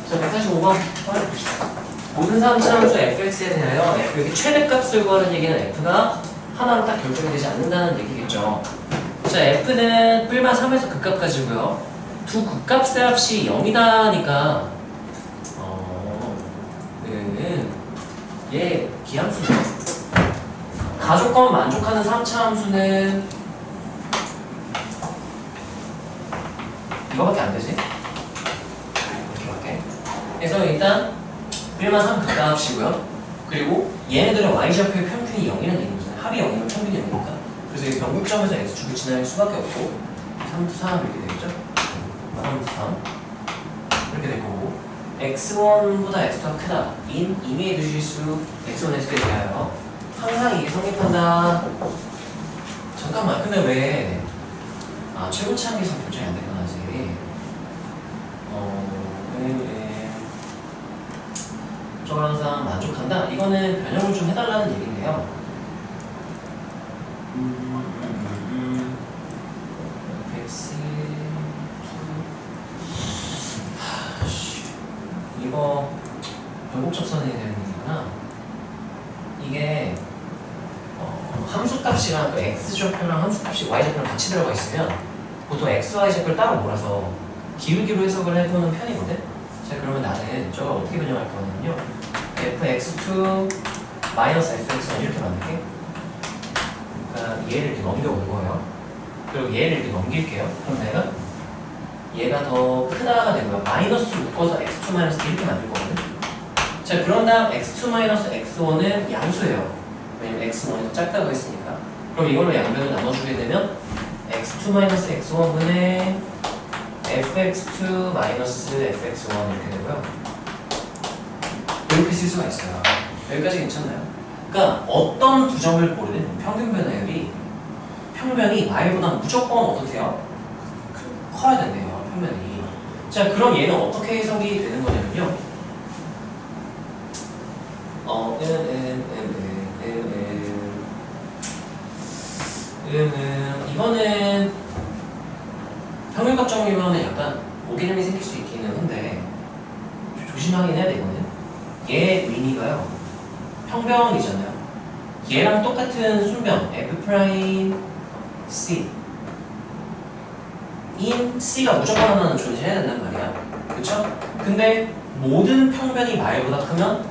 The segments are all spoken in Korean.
자, 145번 한번 봅시다. 모든 3차 함수 fx에 대하여 fx의 최대값을 구하는 얘기는 f가 하나로 딱 결정이 되지 않는다는 얘기겠죠. 자, f는 뿔마 3에서 극값까지고요. 두 극값의 합이 0이다니까 얘 기함수죠. 가족과 만족하는 3차 함수는 이거밖에 안 되지? 이렇게밖에. 그래서 일단 1만 3 극값이고요. 그리고 얘네들은 y좌표의 평균이 0이라는 얘기잖아요. 합이 0이면 평균이 0이니까. 그래서 이 변곡점에서 x축을 지날 수밖에 없고 3, 3 이렇게 되겠죠? 3, 3 이렇게 될 거고 x1보다 x2가 크다. 임의의 두실수 x1, x에 대하여 항상 이게 성립한다. 잠깐만, 근데 왜 최고치 한계에서 결정이 안 되구나 아직. 저걸 항상 만족한다? 이거는 변형을 좀 해달라는 얘기인데요. 이거 변곡접선에 대한 얘기구나. 이게 함수값이랑 그 x좌표랑 함수값이 y좌표랑 같이 들어가 있으면 보통 x, y좌표를 따로 몰아서 기울기로 해석을 해보는 편이거든? 자, 그러면 나는 저걸 어떻게 변형할 거냐면요, fx2 마이너스 fx1 이렇게 만들게. 그러니까 얘를 이렇게 넘겨올 거예요. 그리고 얘를 이렇게 넘길게요. 그럼 내가 얘가 더 크다가 되고요. 마이너스 묶어서 x2 마이너스 이렇게 만들 거거든. 자, 그런 다음 x2 마이너스 x1은 양수예요. 왜냐면 x1이 더 작다고 했으니까. 그럼 이걸로 양변을 나눠주게 되면 x2 마이너스 x1분의 fx2 마이너스 fx1 이렇게 되고요. 이렇게 쓸 수가 있어요. 여기까지 괜찮나요? 그러니까 어떤 두 점을 고르든 평균 변화율이 평면이 y보다 무조건 어떻게요? 커야 된대요, 평면이. 자, 그럼 얘는 어떻게 해석이 되는 거냐면요. 이거는 평균값 정리하면 약간 오개념이 생길 수 있기는 한데 조심하긴 해야 돼. 이거는 얘 미니가요 평변이잖아요. 얘랑 똑같은 순변 f' c 인 c가 무조건 하나는 존재해야 된단 말이야. 그쵸? 근데 모든 평변이 말보다 크면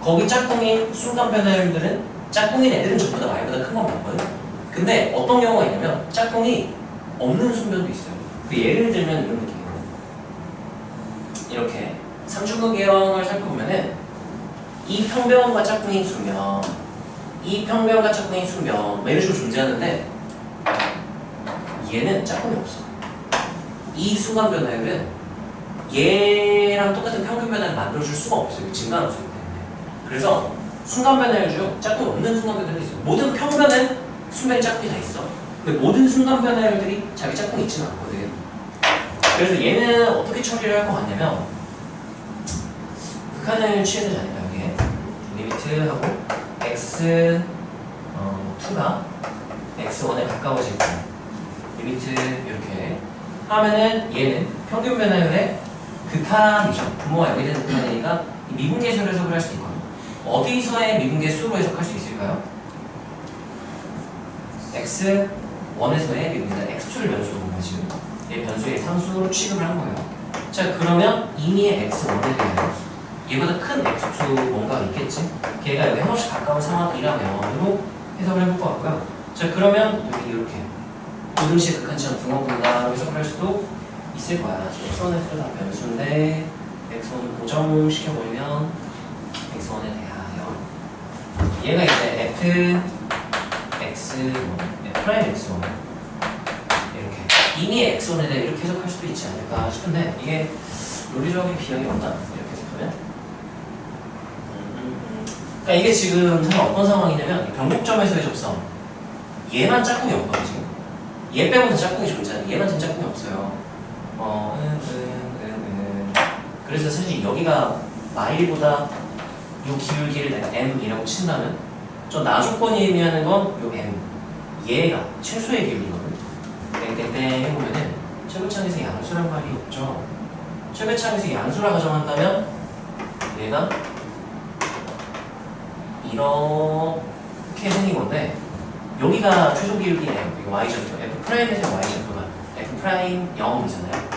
거기 짝꿍인 순간 변화율들은 짝꿍인 애들은 전부 다 말보다 큰 건 맞거든. 근데 어떤 경우가 있냐면 짝꿍이 없는 순변도 있어요. 그 예를 들면 이런 느낌이에요. 이렇게 삼중근 계형을 살펴보면은 이 평변과 짝꿍인 순변, 이 평변과 짝꿍인 순변 이런 식으로 존재하는데 얘는 짝꿍이 없어. 이 순간 변화율은 얘랑 똑같은 평균 변화를 만들어줄 수가 없어요. 증가함수이기 때문에. 그래서 순간 변화율 중 짝꿍이 없는 순간 변화율이 있어요. 모든 평변은 순변이 짝꿍이 다 있어. 근데 모든 순간 변화율들이 자기 짝꿍이 있지는 않거든. 그래서 얘는 어떻게 처리를 할 것 같냐면 극한을 취해야 되지 않을까. 여기에 리미트하고 x 2가 x1에 가까워질 때 리미트 이렇게 하면은 얘는 평균 변화율의 극한이죠. 부모가 여기 되는 극한이니까 미분계수로 해석을 할 수 있거든요. 어디서의 미분계수로 해석할 수 있을까요? x1에서의 미분계수, x2를 변수로 본 거예요. 지금 얘 변수의 상수로 취급을 한 거예요. 자, 그러면 이미의 x1에 대해서 얘보다 큰 x2 뭔가가 있겠지? 걔가 여기 한없이 가까운 상황이라면으로 해석을 해볼 것 같고요. 자, 그러면 여기 이렇게 고등식 극한치형 붕어분다로 해석을 할 수도 있을 거야. x1, x2 다 변수인데 x1을 고정시켜버리면 x1에 대하여 얘가 이제 f x1 이렇게 이미 x1에 대해 이렇게 해석할 수도 있지 않을까 싶은데 이게 논리적인 비용이 없나? 이렇게 해석하면 그러니까 이게 지금 사실 어떤 상황이냐면 변곡점에서의 접선 얘만 짝꿍이 없거든요. 지금 얘 빼고는 짝꿍이 존재하는 얘만 지금 짝꿍이 없어요. 그래서 사실 여기가 마일보다 요 기울기를 내가 m이라고 친다면 저 나조건이 의미하는 건 요 m 얘가 최소의 기울기거든. 땡땡땡 해보면은 최고창에서 양수란 말이 없죠. 최배차항에서 양수라 가정한다면 얘가 이렇게 생긴 건데 여기가 최소 기울기네요. 이거 y절도 f 프라임에서 y절도가 f 프라임 0이잖아요.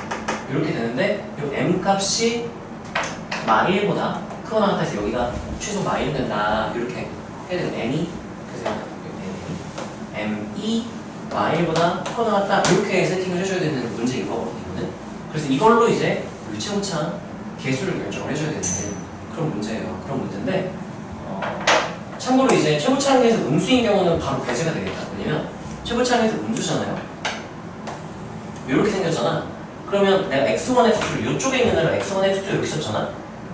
이렇게 되는데 이 m 값이 마일보다 크거나 같다 해서 여기가 최소 마일 된다 이렇게 해야 돼요. m이 그래서 m이 마일보다 크거나 같다 이렇게 세팅을 해줘야 되는 문제인 거거든요. 그래서 이걸로 이제 우리 최고차항 개수를 결정을 해줘야 되는 그런 문제예요. 그런 문제인데 참고로 이제 최고차항에서 음수인 경우는 바로 배제가 되겠다. 왜냐면 최고차항에서 음수잖아요. 이렇게 생겼잖아. 그러면 내가 x1, x2를 이쪽에 있는 애를 x1, x2 이렇게 썼잖아.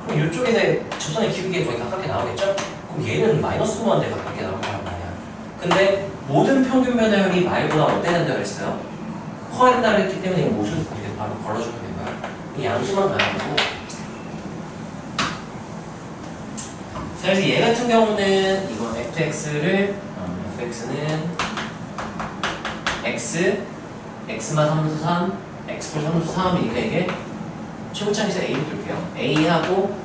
그럼 이쪽에서 접선의 기울기에 거의 가깝게 나오겠죠? 그럼 얘는 마이너스 무한대 가깝게 나올 거란 말이야. 근데 모든 평균 변화율이 말보다 어때야 된다고 했어요? 커야 된다고 했기 때문에 이 모습을 이렇게 바로 걸어주면 된 거야. 이 양수만 가야 되고. 자, 그래서 얘 같은 경우는 이거 fx는 x만 3분수 3, x플 3분수 3이니까 이게 최고차항에서 a로 둘게요. a하고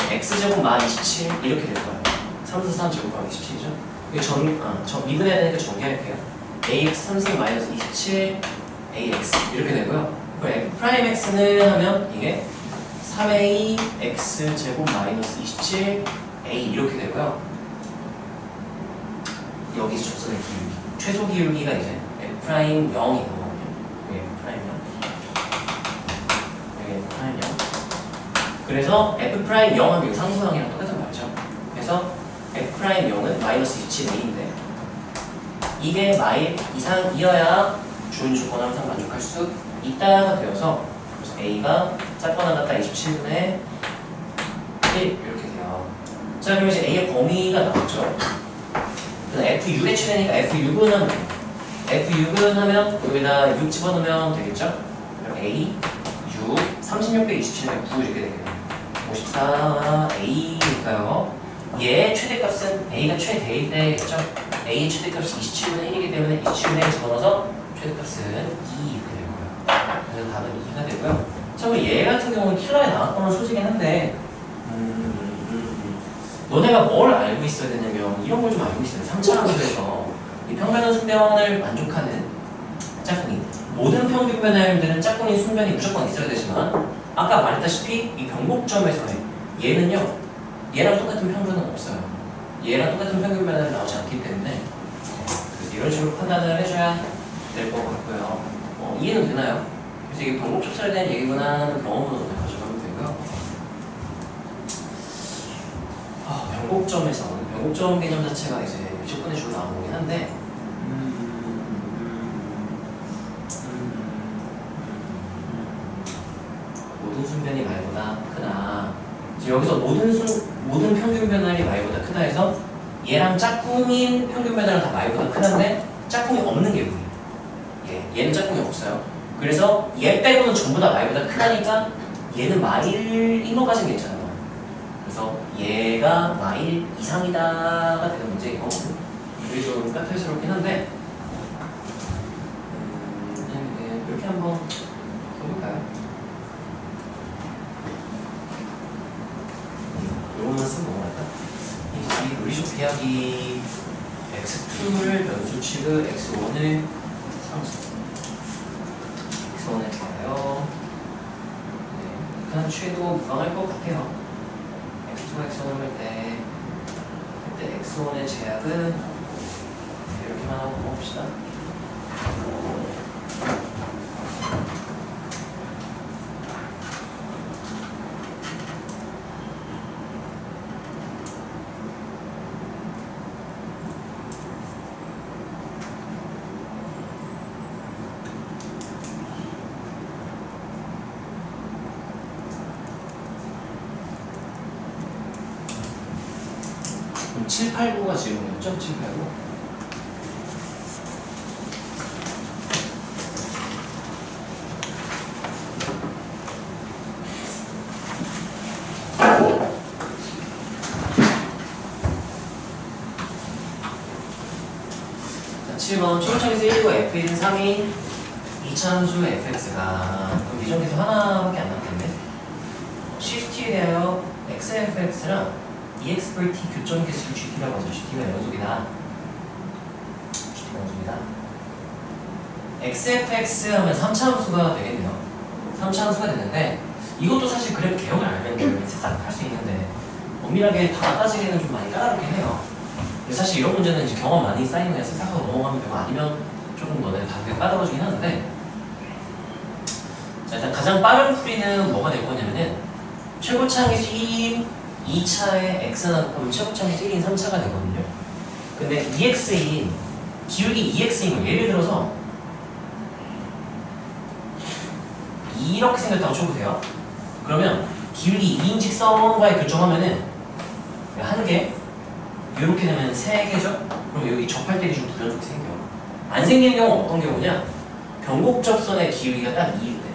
x제곱 마 27 이렇게 될 거예요. 3분수 3 제곱하면 27이죠. 이거 미분해야 되니까 정리할게요. ax 3승 마이너스 27 ax 이렇게 되고요. 그럼 f 프라임 x는 하면 이게 3a x 제곱 마이너스 27 a 이렇게 되고요. 여기서 접선의 기울기 최소 기울기가 이제 f 프라임 0이 거거든요. 여기 f 프라임 0 여기 f 프라임 0 그래서 f 프라임 0 하면 상수항이랑 똑같은 말이죠. 그래서 f 프라임 0은 마이너스 27 a인데 이게 마일 이상이어야 주은 조건 항상 만족할 수 있다가 되어서 그래서 a가 작거나 같다 27분의 1 이렇게 돼요. 자, 그럼 이제 a의 범위가 나왔죠. 그래서 f6의 최대니까 f6은 하면 f6은 여기다 6 집어넣으면 되겠죠? 그럼 a 6 36 배 27에 9 이렇게 되겠네요. 54 a니까요. 얘의 최대값은 a가 최대일 때겠죠? a의 최대값이 27분의 1이기 때문에 27분의 1 집어넣어서 최대값은 2 이렇게 되고요. 그래서 답은 2가 되고요. 참고로 얘 같은 경우는 킬러에 나왔거나 소지긴 한데 너네가 뭘 알고 있어야 되냐면 이런 걸 좀 알고 있어요. 3차 함수에서 이 평면한 순변을 만족하는 짝꿍이 모든 평균 변화율들은 짝꿍인 순변이 무조건 있어야 되지만 아까 말했다시피 이 변곡점에서의 얘는요 얘랑 똑같은 평균은 없어요. 얘랑 똑같은 평균 변화는 나오지 않기 때문에 그래서 이런 식으로 판단을 해줘야 될 것 같고요. 이해는 되나요? 그래서 이게 변곡접선에 대한 얘기구나 하는 경험으로 가져가면 되고요. 변곡점 개념 자체가 이제 조건의 주로 나온 거긴 한데 모든 순변이 말보다 크다. 여기서 모든 평균 변화율이 말보다 크다 해서 얘랑 짝꿍인 평균 변화율은 다 말보다 크다는데 짝꿍이 없는 게 뭐예요? 얘는 짝꿍이 없어요. 그래서 얘 빼고는 전부 다 말보다 크다니까 얘는 마일인 것까지는 괜찮아요. 그래서 얘가 마일 이상이다가 되는 문제인 거거든요. 이게 좀 까탈스럽긴 한데 이렇게 한번 해볼까요? 요거만 쓰면 뭐랄까? 이 루리쇼 비하기 x2를 변수 취급 x1을 상수 x1을 좋아요. 그냥 취해도 무방할 것 같아요. x2가 x1을 할 때 그때 x1의 제약은 이렇게만 하고 넘어봅시다. 그럼 7, 8, 9가 지금이었죠? 7, 8, 9. 자, 7번 초록창에서 1이고 F는 3인 이차함수 fx가 그럼 미정계수 하나밖에 안 남겠네. shift에 대하여 xfx랑 ex per t 교점 개수를 gt라고 하죠. gt가 연속이다. gt가 연속이다. xfx 하면 3차함수가 되겠네요. 3차함수가 되는데 이것도 사실 그래프 개형을 알면 싹 할 수 있는데 엄밀하게 다 따지기에는 좀 많이 까다롭긴 해요. 사실 이런 문제는 이제 경험 많이 쌓이면 그냥 싹 하고 넘어가면 되고 아니면 조금 너네 다 까다로워지긴 하는데 자, 일단 가장 빠른 풀이는 뭐가 될 거냐면은 최고차항이 1인 2차에 x나 그러면 최고차항이 1인 3차가 되거든요. 근데 2x인 기울기 2x인 거 예를 들어서 이렇게 생겼다고 쳐보세요. 그러면 기울기 2인 직선과의 교점하면은 한 개, 이렇게 되면 세 개죠? 그럼 여기 접할 때 좀 불연속이 생겨. 안 생기는 경우는 어떤 경우냐? 변곡접선의 기울기가 딱 2일 때.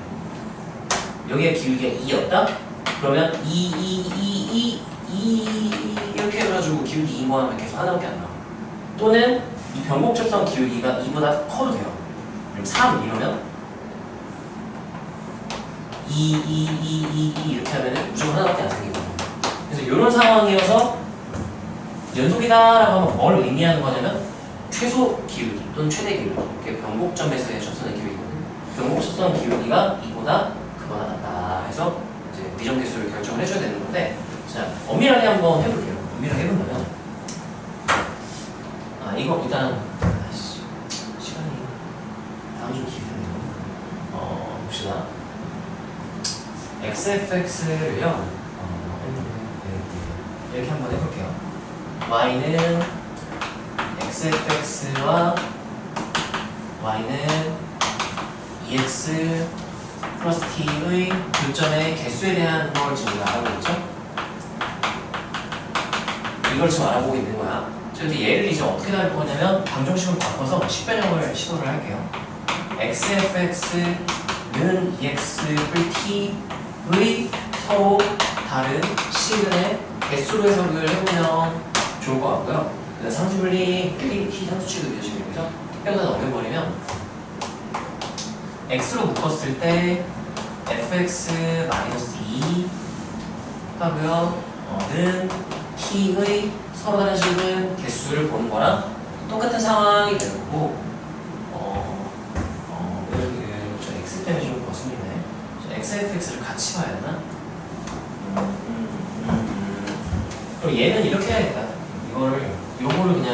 여기가 기울기가 2였다? 그러면 2 이렇게 해가지고 기울기 2만 하면 계속 하나밖에 안 나와. 또는 이 변곡접선 기울기가 2보다 커도 돼요. 그럼 3 이러면 2 이렇게 하면 무조건 하나밖에 안 생기거든요. 그래서 이런 상황이어서 연속이다라고 하면 뭘 의미하는 거냐면 최소 기울기 또는 최대 기울기 이렇게 변곡점에서의 접선의 기울기거든요. 변곡접선 기울기가 2보다 크거나 같다 해서 이제 미정계수를 결정을 해줘야 되는 건데 자 엄밀하게 한번 해볼게요. 엄밀하게 해본다면 이거 일단 시간이 다음 좀 길겠네요. 봅시다. xfx를요 이렇게 한번 해볼게요. y는 xfx와 y는 ex 플러스 t의 교점의 개수에 대한 걸 지금 알아보고 있죠? 이걸 지금 알아보고 있는 거야. 저한테 얘를 이제 어떻게 나올 거냐면 방정식을 바꿔서 식변형을 시도를 할게요. xfx는 ex 플 t의 서로 다른 시근의 개수로 해석을 해보면 좋을 것 같고요. 상수분리 t 상수치도 되시고요. 여기다 넘겨버리면 x로 묶었을 때 fx-2 하고요. 는 t의 서로 다른 식은 개수를 보는 거랑 똑같은 상황이 되고 저 x 때문에 좀 거슬리네. xfx를 같이 봐야 되나? 그럼 얘는 이렇게 해야겠다. 요거를 그냥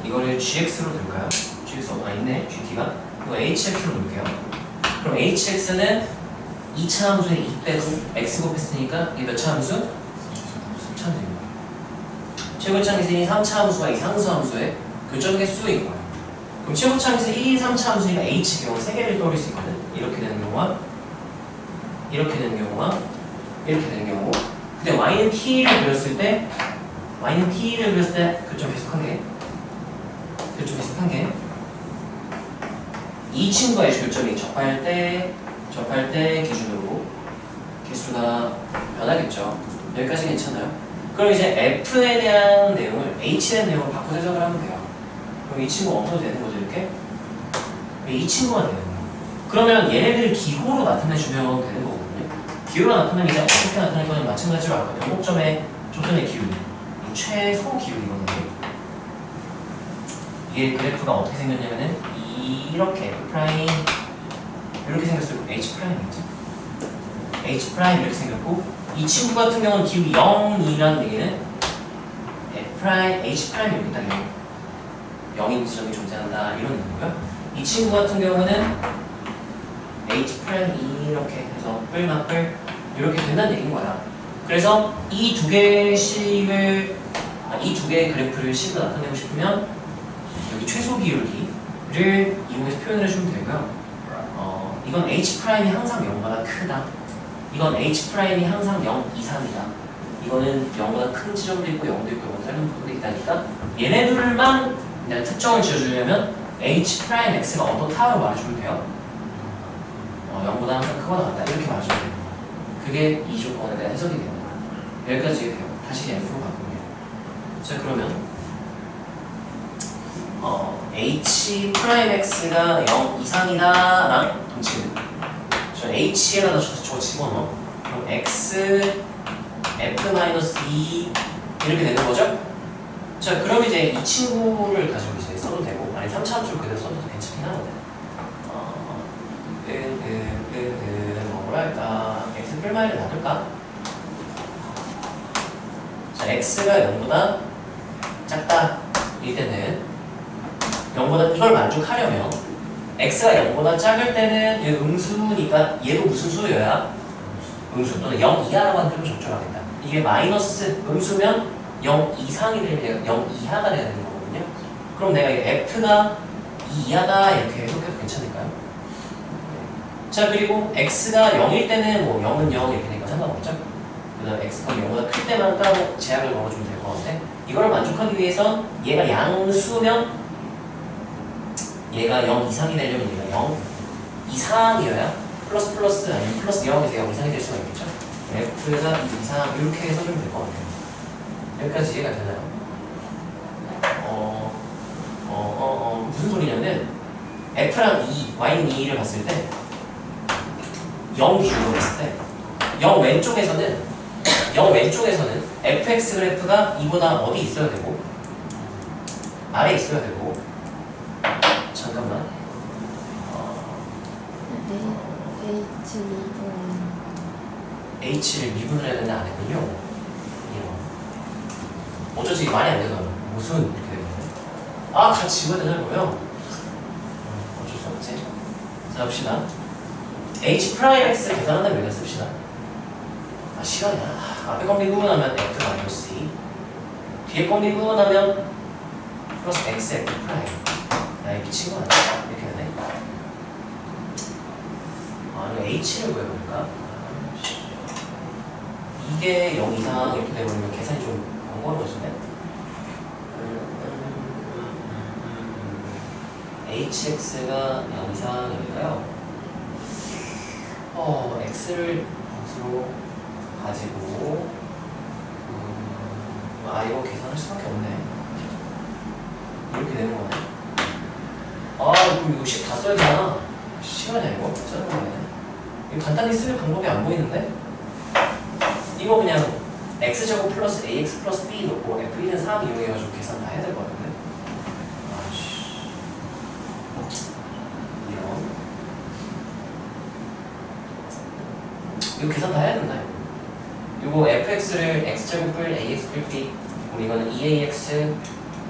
이거를 gx로 둘까요? gx 있네 gt가. 이거 hx로 놓을게요. 그럼 hx는 2차 함수에 2 빼고 x 곱했으니까 이게 몇 차 함수? 3차 함수입니다. 최고차항에서 1인 3차 함수가 이 상수 함수의 교점 개수인 거예요. 그럼 최고차항에서 1인 3차 함수니까 h 경우 3개를 떠올릴 수 있거든. 이렇게 되는 경우와 이렇게 되는 경우와 이렇게 되는 경우. 근데 y는 t를 그렸을 때 교점 계속 한 개, 이 친구와의 교점이 접할 때 기준으로 개수가 변하겠죠. 여기까지 괜찮아요? 그럼 이제 f에 대한 내용을 h에 대한 내용을 바꿔서 해석을 하면 돼요. 그럼 이 친구가 없어도 되는 거죠, 이렇게? 이 친구가 되는 거예요. 그러면 얘네들 기호로 나타내주면 되는 거거든요. 기호로 나타내면 이제 어떻게 나타낼 거냐면 마찬가지로 아까 변곡점의 조선의 기울기, 최소 기울기거든요. 이게 그래프가 어떻게 생겼냐면은 이렇게 F' 이렇게 생겼어요. H'이겠죠? H' 이렇게 생겼고 이 친구 같은 경우는 기울기 0이라는 얘기는 H' 이렇게 딱 0인 지점이 존재한다 이런 의미고요. 이 친구 같은 경우는 H' 이렇게 해서 뿔만뿔 이렇게 된다는 얘기인 거야. 그래서 이 두 개의 그래프를 식으로 나타내고 싶으면 여기 최소 기울기를 이용해서 표현을 해주면 되고요. 이건 H'이 항상 0보다 크다. 이건 H'이 항상 0 이상이다. 이거는 0보다 큰 지점도 있고 0도 있고 0보다 작은 부분도 있다니까 얘네들만 내가 특정을 지어주려면 H'X가 어떻다로 말해주면 돼요. 0보다 항상 크거나 같다 이렇게 말해주면 돼요. 그게 이 조건에 대한 해석이 됩니다. 여기까지 돼요. 다시 F로 바꾸면. 자 그러면 h 프라임 x가 0 이상이다랑 동치는 저 h에다가 저 집어넣어. 그럼 x f-2 이렇게 되는 거죠? 자, 그럼 이제 이 친구를 가지고 이제 써도 되고, 아니 3차 함수를 그대로 써도 괜찮긴 하는데. 뭐라 할까? x 풀마이를 놔둘까? 자, x가 0보다 작다. 이때는 0보다 이걸 만족하려면 x가 0보다 작을 때는 얘 음수니까 얘도 무슨 수여야? 음수 또는 0 이하라고 하는 표현 적절하겠다. 이게 마이너스 음수면 0 이상이 되면 0 이하가 되는 거거든요. 그럼 내가 이 f가 2 이하다 이렇게 해석해도 괜찮을까요? 자, 그리고 x가 0일 때는 뭐 0은 0 이렇게 되니까 상관없죠. 그다음 x가 0보다 클 때만 따로 제약을 걸어주면 될 것 같은데, 이걸 만족하기 위해선 얘가 양수면 얘가 0 이상이 되려면 얘가 0 이상이어야 플러스 아니면 플러스 0에서 0 이상이 될 수가 있겠죠. f가 2 이상 이렇게 해석하면 될 것 같아요. 여기까지 이해가 되나요? 무슨 소리냐면 f랑 2, y는 2를 봤을 때 0 기준으로 봤을 때 0 왼쪽에서는 fx 그래프가 2보다 어디 있어야 되고 아래 있어야 되고, 잠깐만, h를 미분을 해야 되는데 안 했군요. 어쩌지 말이 안 되더라고. 무슨 이렇게 되거든요. 아, 같이 집어야 되냐고요? 어쩔 수 없지. 자, 봅시다. h 프라임 x 계산한다면 여기다 씁시다. 아, 시간이야. 앞에 거 미분하면 f 마이너스 c, 뒤에 거 미분하면 플러스 x f 프라임. 야, 이 미친 거 아니야? 이렇게 되네. 아, 이거 h를 구해볼까? 이게 0 이상 이렇게 되버리면 계산이 좀 번거로워지네. hx가 0 이상이니까요. x를 x로 가지고 이거 계산할 수밖에 없네. 이렇게 되는 거네. 그럼 이거 다 써야 되나? 시간이야 이거? 짜증나네. 이거 간단히 쓸 방법이 안 보이는데? 이거 그냥 x제곱 플러스 ax 플러스 b 넣고 f1은 3 이용해가지고 계산 다 해야 될 것 같은데? 이거 계산 다 해야 된다. 이거 fx를 x제곱 뿔 ax 뿔 b, 그럼 이거는 2ax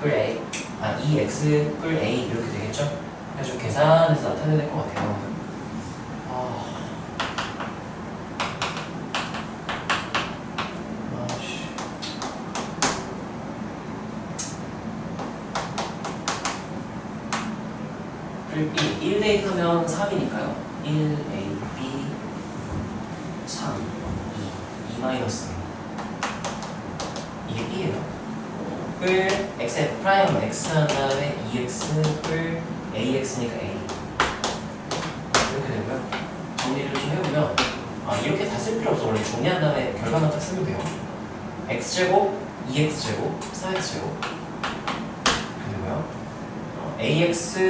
뿔 a, 2x 뿔 a 이렇게 되겠죠? 그래서 계산해서 나타내야 될 것 같아요. B 1 대입하면 3이니까요. 1a, b, 3, 2 마이너스 이게 b예요. 뿔 xf 프라임 x 한 다음에 2x 뿔 ax니까 a 이렇게 되고요. 정리를 좀 해보면 이렇게 다 쓸 필요 없어. 원래 정리한 다음에 결과만 딱 쓰면 돼요. x제곱 2x제곱 4x제곱 이렇게 되고요. ax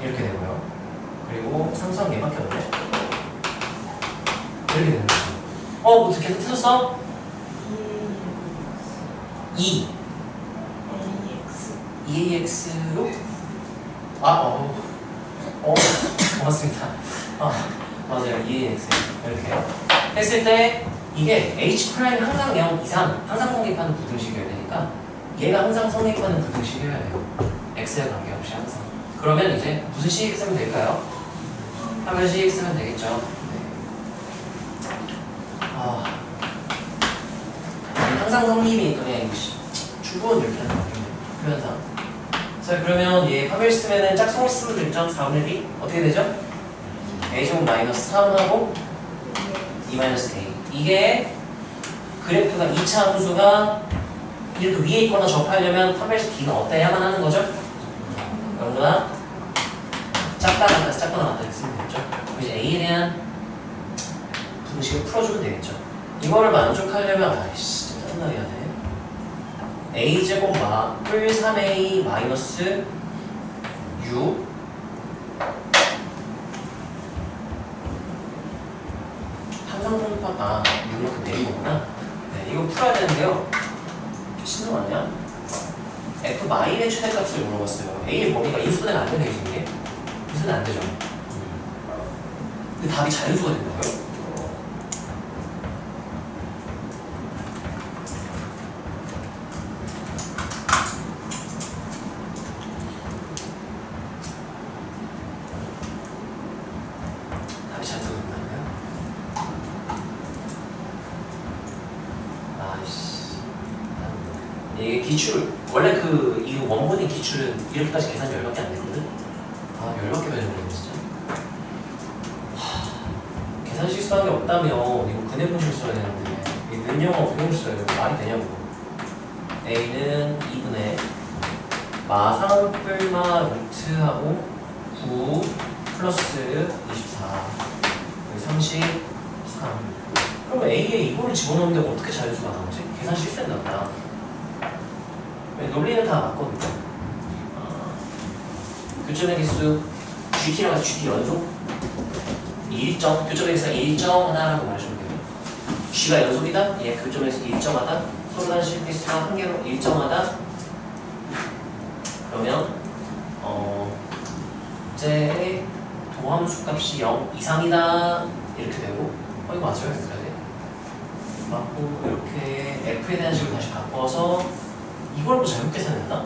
이렇게 되고요. 그리고 상수한 얘밖에 없네. 이렇게 되는 거죠. 뭐 계속 찾았어? 2ax로? 고맙습니다. 맞아요. 2ax 이렇게 했을 때 이게 h 프라임 항상 0 이상 항상 성립하는 부등식이어야 되니까 얘가 항상 성립하는 부등식이어야 돼요. x에 관계없이 항상. 그러면 이제 무슨 식 쓰면 될까요? 하면식 쓰면 되겠죠. 항상 성립이니까 그냥 주본 이렇게 하는 거예요. 표현상. 자, 그러면 얘 파멸 쓰면은 짝수로 쓰면 되죠. 4분의 b 어떻게 되죠? a제곱 마이너스 3하고 2 마이너스 a. 이게 그래프가 2차 함수가 이렇게 위에 있거나 접하려면 파멸식 b는 어때야만 하는 거죠? 그러나 작거나 같다 이렇게 쓰면 되겠죠. 그럼 이제 a에 대한 부등식을 풀어주면 되겠죠. 이거를 만족하려면 진짜 짜증나게 하네. a제곱 마플 3a 마이너스 u 항상성립하다 6만큼 내리고구나. 네, 이거 풀어야 되는데요. 신경 왔냐? f 마인의 최대값을 물어봤어요. a의 범위가 인수분해가 안 되네, 이게. 인수분해 안 되죠. 근데 답이 자연수가 된다고요? 답이 자연수가 된다고요? 아이씨. 이게 기출, 원래 이 원본인 기출은 이렇게까지 계산이 10밖에 안 되거든? 아, 10밖에 배워버리네, 진짜. 계산 실수한 게 없다면 이거 근해분식 써야 되는데 이 는영어 근해분식 써야 되고 말이 되냐고. a는 2분의 마상 뿔마 루트하고 9 플러스 24 33. 그러면 a에 이거를 집어넣는데 어떻게 자연수가 나오지? 계산 실수했나 보다. 논리는 다 맞거든요. 교점의 개수 GT라고 해서 GT 연속 일정, 교점에서 일정 하나라고 말해주면 돼요. G가 연속이다? 예, 교점에서 일정하다. 소수단 실수가 한 개로 일정하다. 그러면 제 도함수 값이 0 이상이다. 이렇게 되고 이거 맞아요? 여기까지 맞고 이렇게 F에 대한 식으로 다시 바꿔서 이걸 뭐 잘못 계산했나?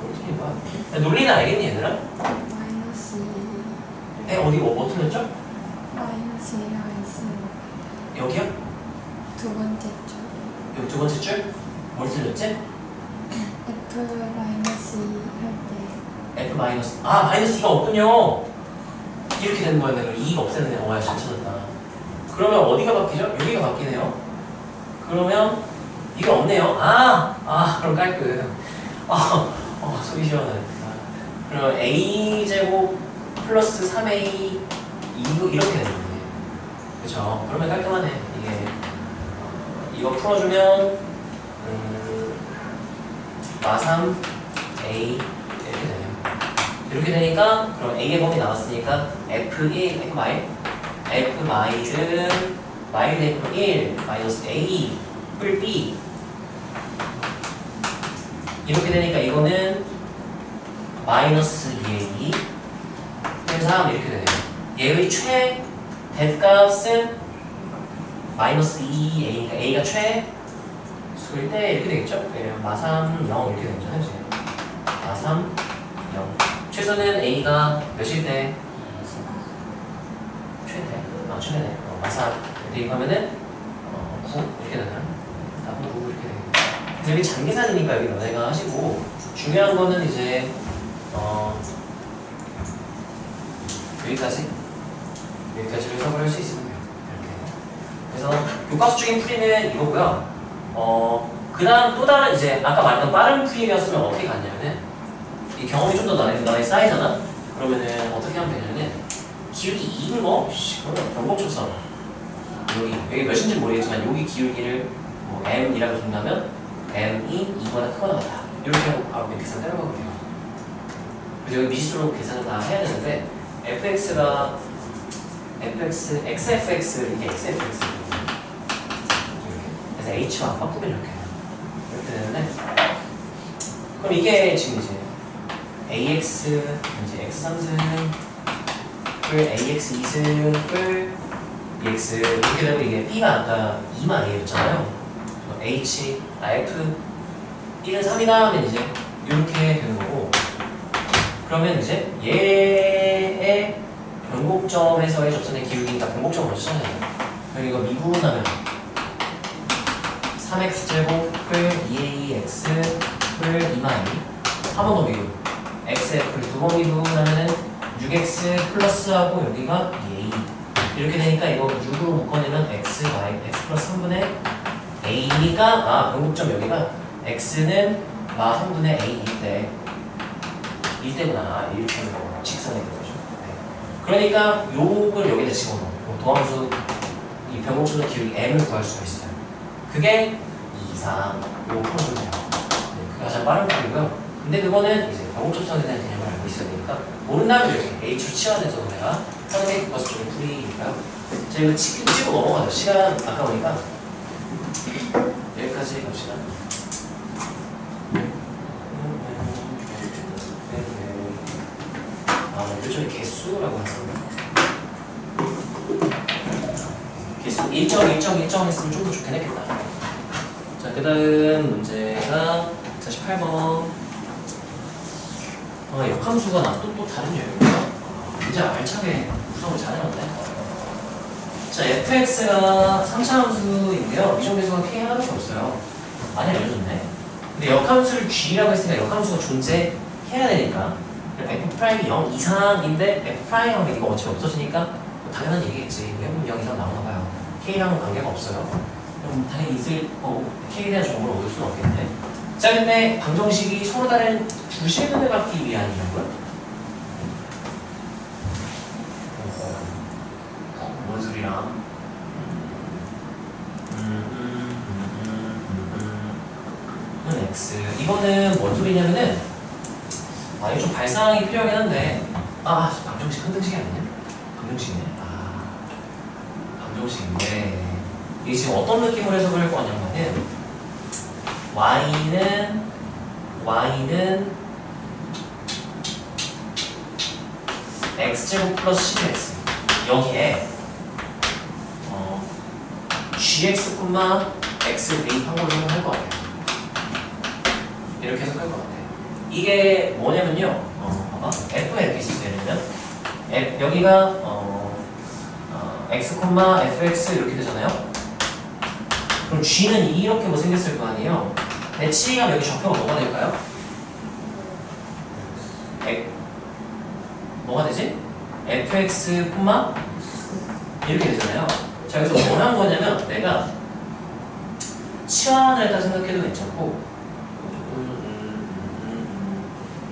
그렇게 봐. 논리는 알겠니 얘들아? 마이너스 2. 어디 뭐 틀렸죠? 마이너스 2가 있어요. 여기요? 두 번째 줄. 여기 두 번째 줄? 뭘 틀렸지? F 마이너스 2 할 때. F 마이너스 마이너스 2가 없군요. 이렇게 되는 거야. 내가 2가 없애는 애. 잘 찾았다. 그러면 어디가 바뀌죠? 여기가 바뀌네요. 그러면 이게 없네요. 그럼 깔끔. 속이 시원해. 그럼 a제곱 플러스 3a 이렇게 되는 거예요. 그쵸? 그러면 깔끔하네. 이게 이거 풀어주면 마3 a 이렇게 되네요. 이렇게 되니까 그럼 a의 범위 나왔으니까 f1 f 마일 f 마일은 마일 f 1 마이너스 a 뿔 b 이렇게 되니까 이거는 마이너스 2a 뿔 3 이렇게 되네요. 얘의 최 대값은 마이너스 2a니까 a가 최수일 때 이렇게 되겠죠? 마3 0 이렇게 되죠. 현재 마3 0 최소는 a가 몇일 때? 최대 최대네. 마3 대입하면은 9 이렇게 되나요? 답은 9 이렇게 되겠죠. 그래서 여기 장계산이니까 여기 너네가 하시고 중요한 거는 이제 여기까지로 해석을 할 수 있으면 돼요. 이렇게. 그래서 교과서적인 풀이는 이거고요. 그 다음 또 다른 이제 아까 말했던 빠른 풀이였으면 어떻게 갔냐면은 이 경험이 좀 더 나에 쌓이잖아? 그러면은 어떻게 하면 되냐면은 기울기 2인 거? 그러면 변곡초선 여기 몇인지 모르겠지만 여기 기울기를 뭐 m이라고 준다면 m이 2보다 크거나 같다. 이렇게 하고 바로 계산 때려가면 돼요. 그래서 여기 미지수로 계산을 다 해야 되는데 fx가 xfx 이게 xfx 그래서 h와 바꾸면 이렇게 되는데 그럼 이게 지금 이제 ax 이제 x 3승 뿔 ax 2승 뿔 bx 이렇게 되면 이게 b가 아까 2만 a였잖아요. f 1은 3이다 하면 이제 이렇게 되는 거고 그러면 이제 얘의 변곡점에서의 접선의 기울기니까 변곡점을 먼저 찾아야 돼요. 그럼 이거 미분하면 3x제곱 뿔 2ax 뿔 2마이 한 번 더 미분 xf를 두 번 미분하면은 6x 플러스하고 여기가 2a 이렇게 되니까 이거 6으로 묶어내면 x 플러스 3분의 a니까 변곡점 여기가 x는 마 3분의 a일 때 이때구나. 이렇게 하는 거구나. 직선이 되는 거죠. 네. 그러니까 요걸 여기다 집어넣어. 도함수 이 변곡점의 기울기 m을 구할 수가 있어요. 그게 2, 3 요거 풀어주면 돼요. 가장 빠른 거리고요. 근데 그거는 이제 병법접선에 대한 개념을 알고 있어야 되니까 모른다면 이렇게 H로 치환해서 내가 선택 버스 쪽에 풀이니까요. 자, 이거 찍고 넘어가죠. 시간 아까우니까 여기까지 갑시다. 요즘에 개수라고 하죠. 개수 일정 했으면 좀 더 좋긴 했겠다. 자, 그 다음 문제가 48번. 역함수가 나 또 다른 유형이구나. 문제 알차게 구성을 잘 해놨네. 자, fx가 3차 함수인데요. 미정계수가 k 하나밖에 없어요. 많이 알려줬네. 근데 역함수를 g라고 했으니까 역함수가 존재해야 되니까 f' 0 이상인데 f' 하면 이거 어차피 없어지니까 뭐 당연한 얘기겠지. 왜 0 이상 나오나 봐요. k랑은 관계가 없어요. 그럼 당연히 있을 거고 k에 대한 정보를 얻을 수는 없겠네. 자, 근데 방정식이 서로 다른 두 실근을 갖기 위한 이유고요. 뭔 소리야? x. 이거는 뭔 소리냐면은 이거 좀 발상이 필요하긴 한데 방정식 흔등식이 아니냐? 방정식이네. 방정식인데 이게 지금 어떤 느낌으로 해석을 할 거냐면은 y는 x제곱 플러스 11x 여기에 gx, x를 대입한 걸로 할 것 같아요. 이렇게 해석할 것 같아요. 이게 뭐냐면요. 봐봐. f가 이렇게 있었어요. 예를 들면 여기가 x, fx 이렇게 되잖아요. 그럼 g는 이렇게 뭐 생겼을 거 아니에요. 대치가 여기 좌표가 뭐가 될까요? 뭐가 되지? fx, 이렇게 되잖아요. 자, 여기서 뭘 한 거냐면 내가 치환을 했다 생각해도 괜찮고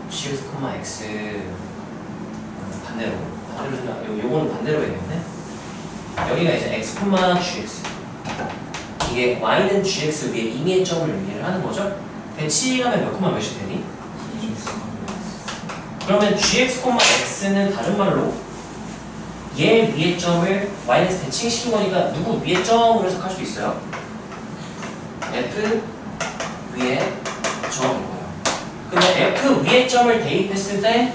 gx, x 반대로 생각, 요거는 반대로 해야겠네. 여기가 이제 x, gx 이게 y는 gx 위에 임의점을 의미를 하는 거죠. 대치하면 몇 콤마 몇이 되니? 그러면 gx, x는 다른 말로 얘 위의 점을 y에서 대칭시킨 거니까 누구 위의 점으로 해석할 수 있어요? f 위의 점인 거예요. 근데 f 위의 점을 대입했을 때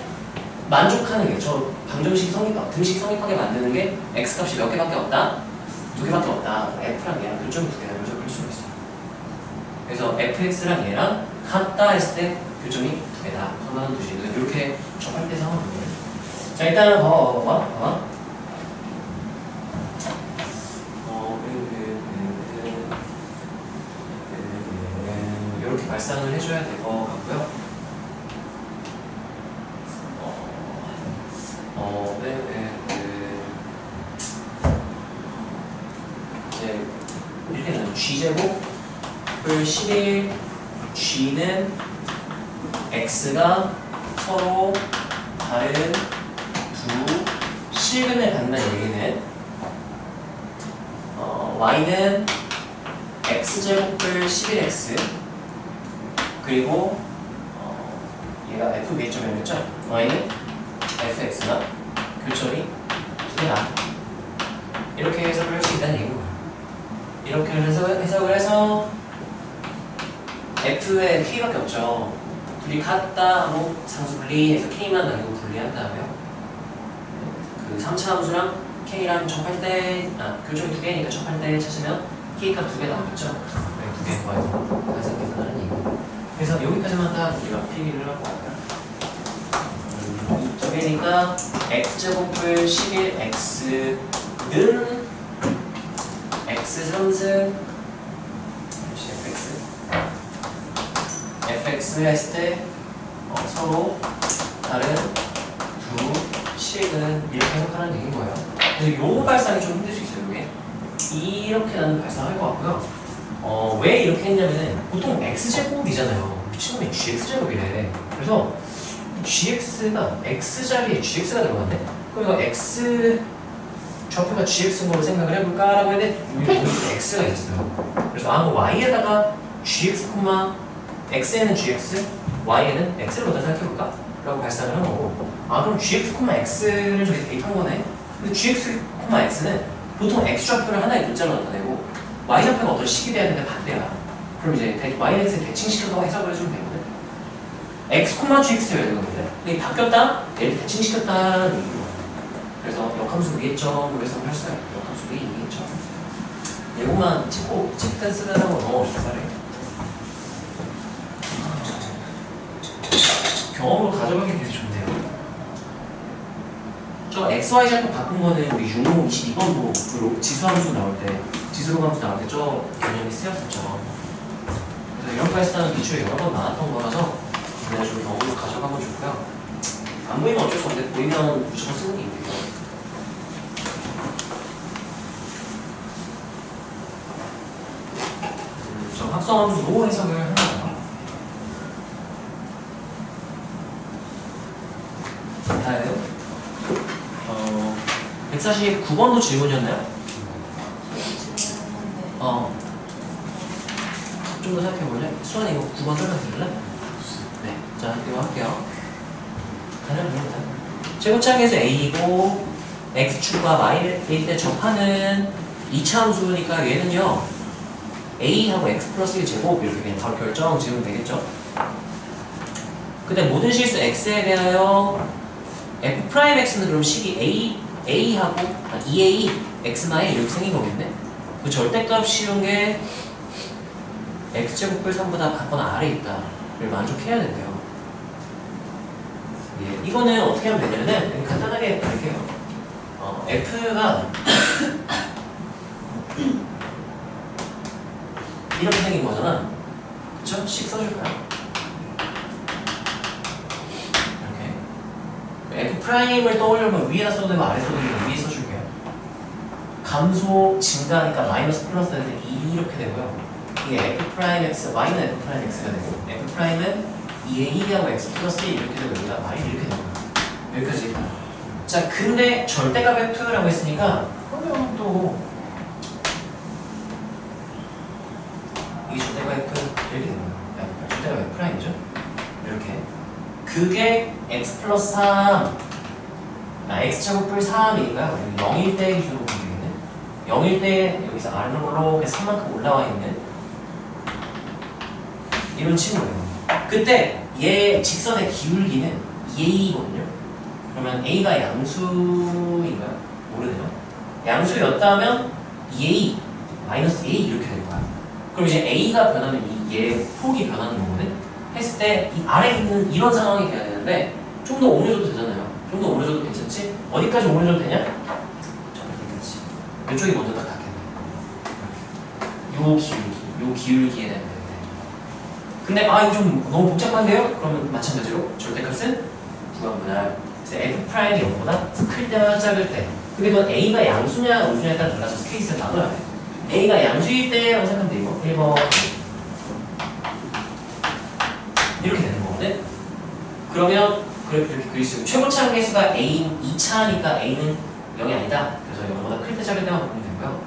만족하는 게 저 방정식 등식 성립하게 만드는 게 x 값이 몇 개밖에 없다? 2개밖에 없다. f랑 얘랑 교점이 2개다. 이렇게 볼 수가 있어요. 그래서 fx랑 얘랑 같다 했을 때 교점이 2개다. 선언하는 뜻이 이렇게 접할 때 상황이에요. 자, 일단은 봐봐. 이렇게 발상을 해줘야 될 것 같고요. 이제 이렇게 되면 g제곱을 11 g는 x가 서로 다른 두 실근을 갖는다는 얘기는 y는 x제곱을 11x 그리고 얘가 f 위점이었죠? y는 fx나 교점이 2개다. 이렇게 해석을 할 수 있다는 얘기인 거예요. 이렇게 해석을 해서 f에 k밖에 없죠. 둘이 같다 하고 상수 분리해서 k만 남기고 분리한 다음에요. 그 3차 함수랑 k랑 접할 때 교점이 2개니까 접할 때 찾으면 k값 2개 나오겠죠. 2개 더해서 계산 계산하는 얘기고. 그래서 여기까지만 딱 우리가 필기를 할 거고요. 2개니까 x제곱을 11x는 x 3승 fx 했을 때 서로 다른 두 식은 이렇게 해석하는 얘기인 거예요. 그래서 요 발상이 좀 힘들 수 있어요. 이게 이렇게 나는 발상할 것 같고요. 왜 이렇게 했냐면은 보통 x제곱이잖아요. 미친놈이 gx제곱이래. 그래서 gx가 x 자리에 gx가 들어갔네. 그럼 이거 x 좌표가 gx인 걸로 생각을 해볼까라고 했는데 여기 x가 있어요. 그래서 y에다가 gx, x에는 gx, y에는 x를 먼저 생각해볼까? 라고 발상을 한 거고 아 그럼 gx, x를 저기 대입한 거네. 근데 gx, x는 보통 x좌표를 하나의 문자로 나타내고 y좌표가 어떤 식이 돼야 되는데 반대야. 그럼 이제 yx에 대칭시켜서 해석을 해주면 되거든. x, gx여야 되거든요. 근데 바뀌었다? 얘를 대칭시켰다는 얘기로. 그래서 역함수 위에점으로 해석을 할 수가 있고 역함수 위에점. 이것만 찍고 찍든 쓰든 하고 넘어오시다 말이에요. 경험으로 가져가기 되게 좋네요. 저 XY 좌표 바꾼 거는 우리 6호 22번도 지수함수 나올 때, 지수로함수 나올 때 저 개념이 쓰였었죠. 그래서 이런 발사는 기초에 여러 번 나왔던 거라서 그냥 좀 경험으로 가져가면 좋고요. 안 보이면 어쩔 수 없는데 보이면 무조건 쓰는 게 있고요. 저 합성함수로 해석을 하는 거예요. 다예요? 149번도 질문이었나요? 좀 더 생각해볼래? 수환이 이거 9번 설명드릴래? 네, 자 이거 할게요. 가장 됩니다. 제곱창에서 a이고 x축과 y일 때 접하는 2차 함수니까 얘는요 a하고 x 플러스 1제곱 이렇게 그냥 바로 결정 지으면 되겠죠? 근데 모든 실수 x에 대하여 f'x는 그럼 식이 a하고 2a, x마이 이렇게 생긴 거겠네? 그 절대값 씌운 게 x제곱을 3보다 같거나 아래에 있다를 만족해야 된대요. 예, 이거는 어떻게 하면 되냐면 간단하게 할게요. f가 이렇게 생긴 거잖아. 그쵸? 식 써줄까요? F'을 떠올리면 위에다 써도 되고 아래 써도 되고 위에 써줄게요. 감소 증가하니까 마이너스 플러스 되는데 이렇게 되고요. 이게 F'X, Y는 F'X가 되고 F'은 2A하고 X 플러스 1 이렇게 되고 여기다 Y 이렇게 되는 거예요. 여기까지. 자, 근데 절대값 F라고 했으니까 그러면 또 이게 절대값 F 이렇게 되는 거예요. 절대값 F'이죠. 이렇게. 그게 x 플러스 3 x제곱불 3이니까 0일 때 기준으로 보면 되겠네. 0일 때 여기서 아래로 3만큼 올라와 있는 이런 친구예요. 그때 얘 직선의 기울기는 2a거든요. 그러면 a가 양수인가요? 모르네요. 양수였다면 2a 마이너스 a 이렇게 될 거야. 그럼 이제 a가 변하면 얘 폭이 변하는 거거든. 했을 때 이 아래에 있는 이런 상황이 돼야 되는데 좀 더 오므려줘도 되잖아요. 좀 더 오므려줘도 괜찮지? 어디까지 오므려줘도 되냐? 저기까지. 이쪽이 먼저 딱 닿겠네. 요 기울기에 대한 거예요. 근데 이거 좀 너무 복잡한데요? 그러면 마찬가지로 절대값은 부가분할. 그래서 F'이 0보다 클 때와 작을 때. 근데 그건 A가 양수냐 음수냐에 따라 달라져서 케이스를 나눠야 돼. A가 양수일 때라고 생각하면 돼. 이거 1번 이렇게 되는 거거든? 그러면 이렇게 그릴 수 있고 최고차 계수가 A인 2차니까 A는 0이 아니다. 그래서 0보다 클 때 작을 때만 보면 되고요.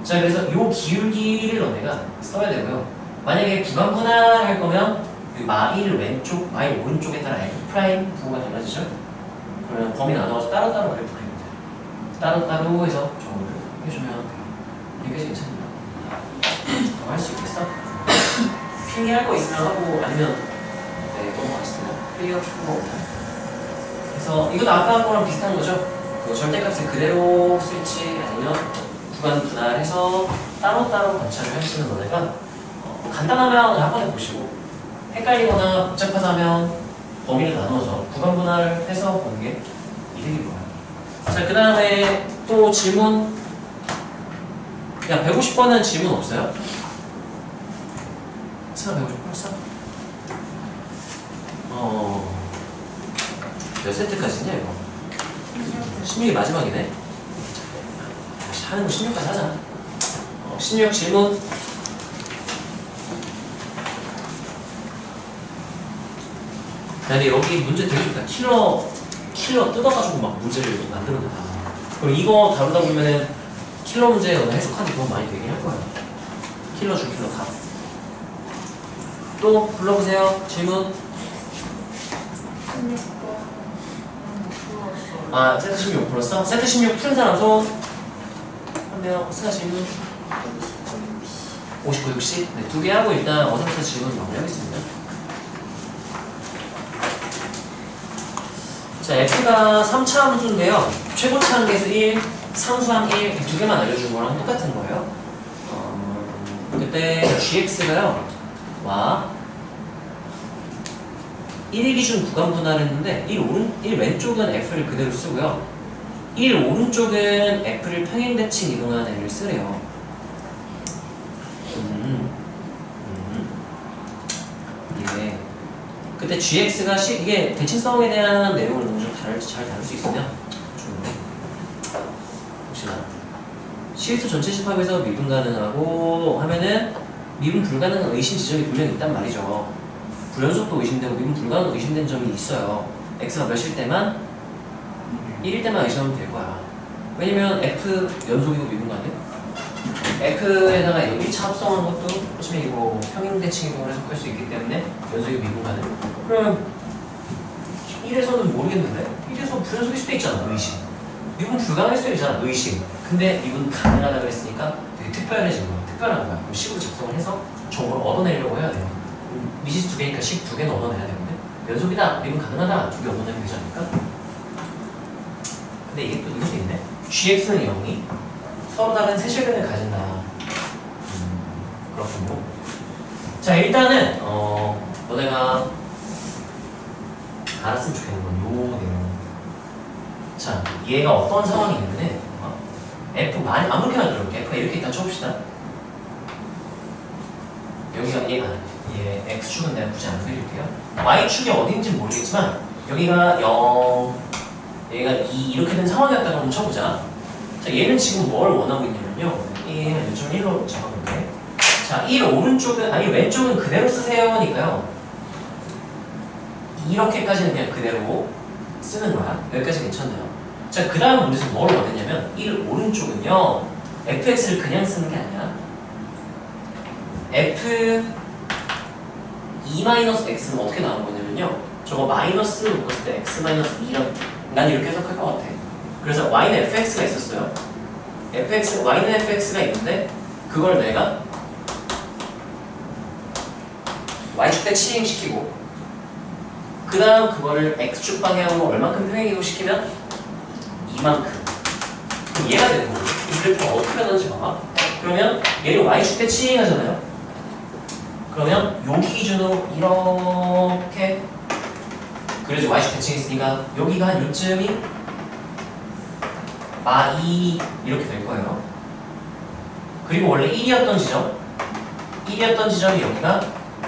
자, 그래서 요 기울기를 너네가 써야 되고요. 만약에 구간분할 할 거면 그 마일 왼쪽, 마일 오른쪽에 따라 F' 부호가 달라지죠? 그러면 범위 나눠서 따로따로 그래프 그리면 돼요. 따로따로 해서 정보를 해주면 돼요. 여기까지 괜찮나요? 더 할 수 있겠어? 필기할 거 있으면 하고 아니면 넘어가겠습니다. 필기하고 싶은 거 없나요? 그래서 이것도 아까 한 거랑 비슷한 거죠? 그 절대값을 그대로 쓸지 아니면 구간 분할해서 따로따로 관찰을 하시는 너네가 간단하면 한번에 보시고 헷갈리거나 복잡하다면 범위를 나눠서 구간 분할해서 보는 게 이득이 뭐야. 자, 그 다음에 또 질문. 야, 150번은 질문 없어요? 스나 150번 했어? 몇 세트까지냐 이거? 16이 마지막이네. 하는 거 16까지 하자. 16 질문. 근데 여기 문제 되게 좋다. 킬러 뜯어가지고 막 문제를 만들어낸다. 그럼 이거 다루다 보면은 킬러 문제 해석하는 게 더 많이 되긴 할 거야. 킬러 줄 킬러 다. 또 불러보세요. 질문. 아, 세트 16 풀었어? 세트 16 푸른 사람 손. 한 명, 스가 질문. 59, 60. 네, 2개 하고 일단 어서부터 질문 마무리하겠습니다. 자, F가 3차 함수인데요. 최고차 한계에서 1, 상수함 1, 두 개만 알려준 거랑 똑같은 거예요. 그때 GX가요, 와, 1 기준 구간 분할을 했는데 1 왼쪽은 F를 그대로 쓰고요. 1 오른쪽은 F를 평행대칭 이동하는 애를 쓰래요. 예. 그때 GX가 이게 대칭성에 대한 내용을 너무 좀 잘 다룰 수 있으면 좋은데. 혹시나 실수 전체 집합에서 미분 가능하고 하면은 미분 불가능한 의심 지점이 분명히 있단 말이죠. 불연속도 의심되고 미분 불가능 의심된 점이 있어요. X가 몇일 때만 1일 때만 의심하면 될 거야. 왜냐면 F 연속이고 미분 가능. F에다가 1차 합성한 것도 어차피 이거 평행대칭 이동을 해석할 수 있기 때문에 연속이고 미분 가능. 그러면 1에서는 모르겠는데 1에서 불연속일 수도 있잖아. 의심. 미분 불가능할 수도 있잖아. 의심. 근데 미분 가능하다고 그랬으니까 되게 특별해진 거야. 특별한 거야. 그럼 식으로 작성을 해서 정보를 얻어내려고 해야 돼요. 미지수 2개니까 식 2개는 얻어내야 되거든. 연속이다, 미분 가능하다 2개 얻어내면 되지 않을까? 근데 이게 또 이것도 있네. GX는 0이 서로 다른 세실근을 가진다. 그렇군요. 자, 일단은 너네가 알았으면 좋겠는 건 요 내용. 자, 얘가 어떤 상황이 있는데 F 많이 아무렇게나 들어볼게. F가 이렇게 일단 쳐봅시다. 여기가 얘 X축은 내가 굳이 안 그릴게요. Y축이 어딘지 모르겠지만 여기가 0, 얘가 2 이렇게 된 상황이었다고 한번 쳐보자. 자, 얘는 지금 뭘 원하고 있냐면요. 1.1로 잡아볼게. 자, 1 오른쪽은, 아니 왼쪽은 그대로 쓰세요 니까요. 이렇게까지는 그냥 그대로 쓰는 거야. 여기까지 괜찮나요? 자, 그 다음 문제에서 뭘 원했냐면 1 오른쪽은요. fx를 그냥 쓰는 게 아니야. f 2-x는 어떻게 나온 거냐면요. 저거 마이너스 묶었을 때 x 마이너스 2랑 난 이렇게 해석할 것 같아. 그래서 y는 fx가 있었어요. y는 fx가 있는데 그걸 내가 y축 때 치행시키고 그 다음 그거를 x축 방향으로 얼만큼 평행이동시키면 이만큼. 그럼 얘가 되는 거예요. 이 그래프가 어떻게 변하는지 봐봐. 그러면 얘를 y축 때 치행하잖아요. 그러면 여기 기준으로 이렇게 그래서 y축 대칭했으니까 여기가 한 요쯤이 마2 이렇게 될 거예요. 그리고 원래 1이었던 지점이 여기가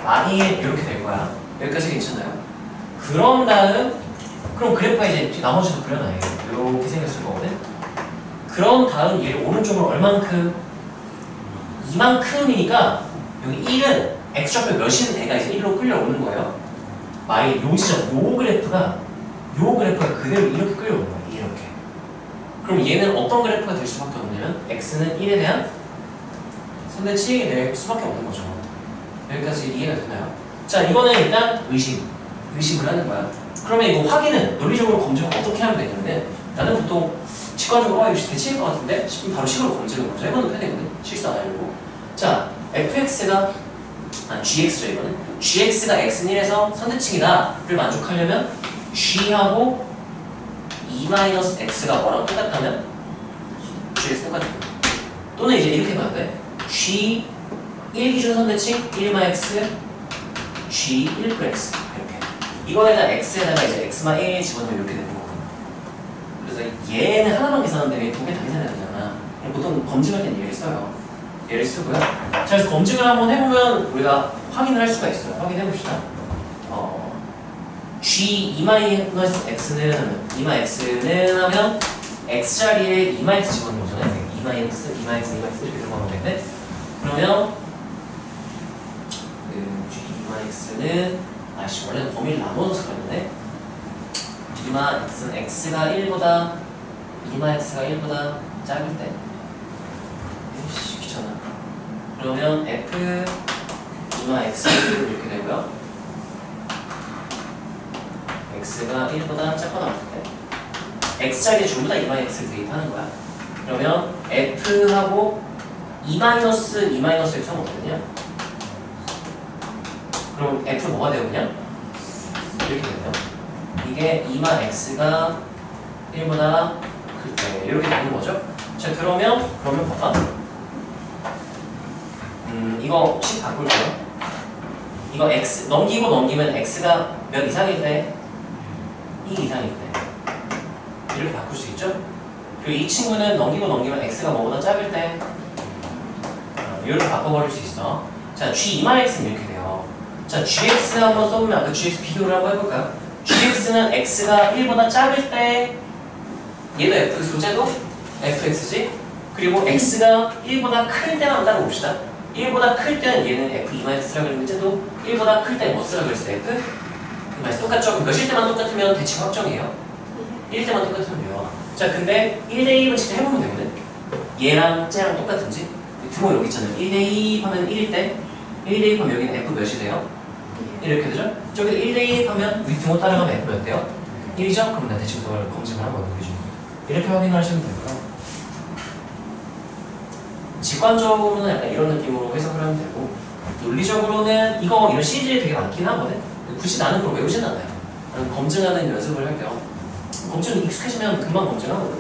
마1 이렇게 될 거야. 여기까지 괜찮나요? 그런 다음 그럼 그래프가 이제 나머지도 그려놔요. 이렇게 생겼을 거거든. 그런 다음 얘를 오른쪽으로 얼만큼 이만큼이니까 여기 1은 x좌표 몇인 애가 이제 1로 끌려오는 거예요. 마의 요 지점, 요 그래프가 그대로 이렇게 끌려오는 거예요. 이렇게. 그럼 얘는 어떤 그래프가 될 수밖에 없냐면 x는 1에 대한 선대 치행이 될 수밖에 없는 거죠. 여기까지 이해가 되나요? 자, 이거는 일단 의심을 하는 거야. 그러면 이거 확인은 논리적으로 검증을 어떻게 하면 되냐면 나는 보통 직관적으로 이거 대칭일 것 같은데 싶으면 바로 식으로 검증을 먼저 해보는 편이거든. 실수 안 하려고. 자, fx가 gx죠 이거는. gx가 x는 1에서 선대칭이다를 만족하려면 g하고 2-x가 뭐랑 똑같다면 gx 똑같은 거야. 또는 이제 이렇게 봐도 돼. g 1 기준 선대칭 1-x g 1+x 이렇게. 이거에다 x에다가 이제 x-1 집어넣으면 이렇게 되는 거거든. 그래서 얘는 하나만 계산하면 되게 두 개 다 계산해야 되잖아. 보통 검증할 때는 얘를 써요. 얘를 쓰고요. 자, 그래서 검증을 한번 해보면 우리가 확인을 할 수가 있어요. 확인해봅시다. g 2-x는 하면 x자리에 2-x 집어넣는 거잖아요. 2-x 이렇게 들어가는 건데 그러면 g 2-x는 원래는 범위를 나눠서 그랬는데 2-x는 x가 1보다 2-x가 1보다 작을 때 귀찮아. 그러면 f 2-x 이렇게 되고 되고요. x가 1보다 작거나 같을 때 x자리에 전부 다 2-x를 대입하는 거야. 그러면 f하고 2-x 하면 어떻게 그럼 f 뭐가 돼요 그냥? 이렇게 되네요. 이게 2-x가 1보다 클 때 이렇게 되는 거죠. 자 그러면 봐봐. 이거 식 바꿀게요. 이거 x 넘기면 x가 몇 이상일 때? 1 이상일 때 이렇게 바꿀 수 있죠. 그리고 이 친구는 넘기면 x가 뭐보다 작을 때 이렇게 바꿔버릴 수 있어. 자 g 2-x는 이렇게 돼요. 자 gx 한번 써보면 아까 gx 비교를 한번 해볼까요? gx는 x가 1보다 작을 때 얘도 fx 쟤도 fx지. 그리고 x가 1보다 클 때만 따로 봅시다. 1보다 클 때는 얘는 f2-x라고 그랬는데 쟤도 1보다 클 때 뭐 쓰라고 그랬어? f? 똑같죠? 몇일 때만 똑같으면 대칭 확정이에요. 1 때만 똑같으면 돼요. 자 근데 1대1은 진짜 해보면 되거든. 얘랑 쟤랑 똑같은지 등호 여기 있잖아요. 1대2 하면 1일 때 1대2 하면 여기는 f 몇이 돼요? 이렇게 되죠? 저기도 1대2 하면 위 등호 따라가면 f 몇 돼요? 1이죠? 그럼 나 대칭성을 검증을 한번 보여주는 거예요. 이렇게 확인하시면 되고요. 직관적으로는 약간 이런 느낌으로 해석을 하면 되고 논리적으로는 이런 시리즈 되게 많긴 하거든. 굳이 나는 그걸 외우진 않아요. 나는 검증하는 연습을 할게요. 검증 익숙해지면 금방 검증하거든.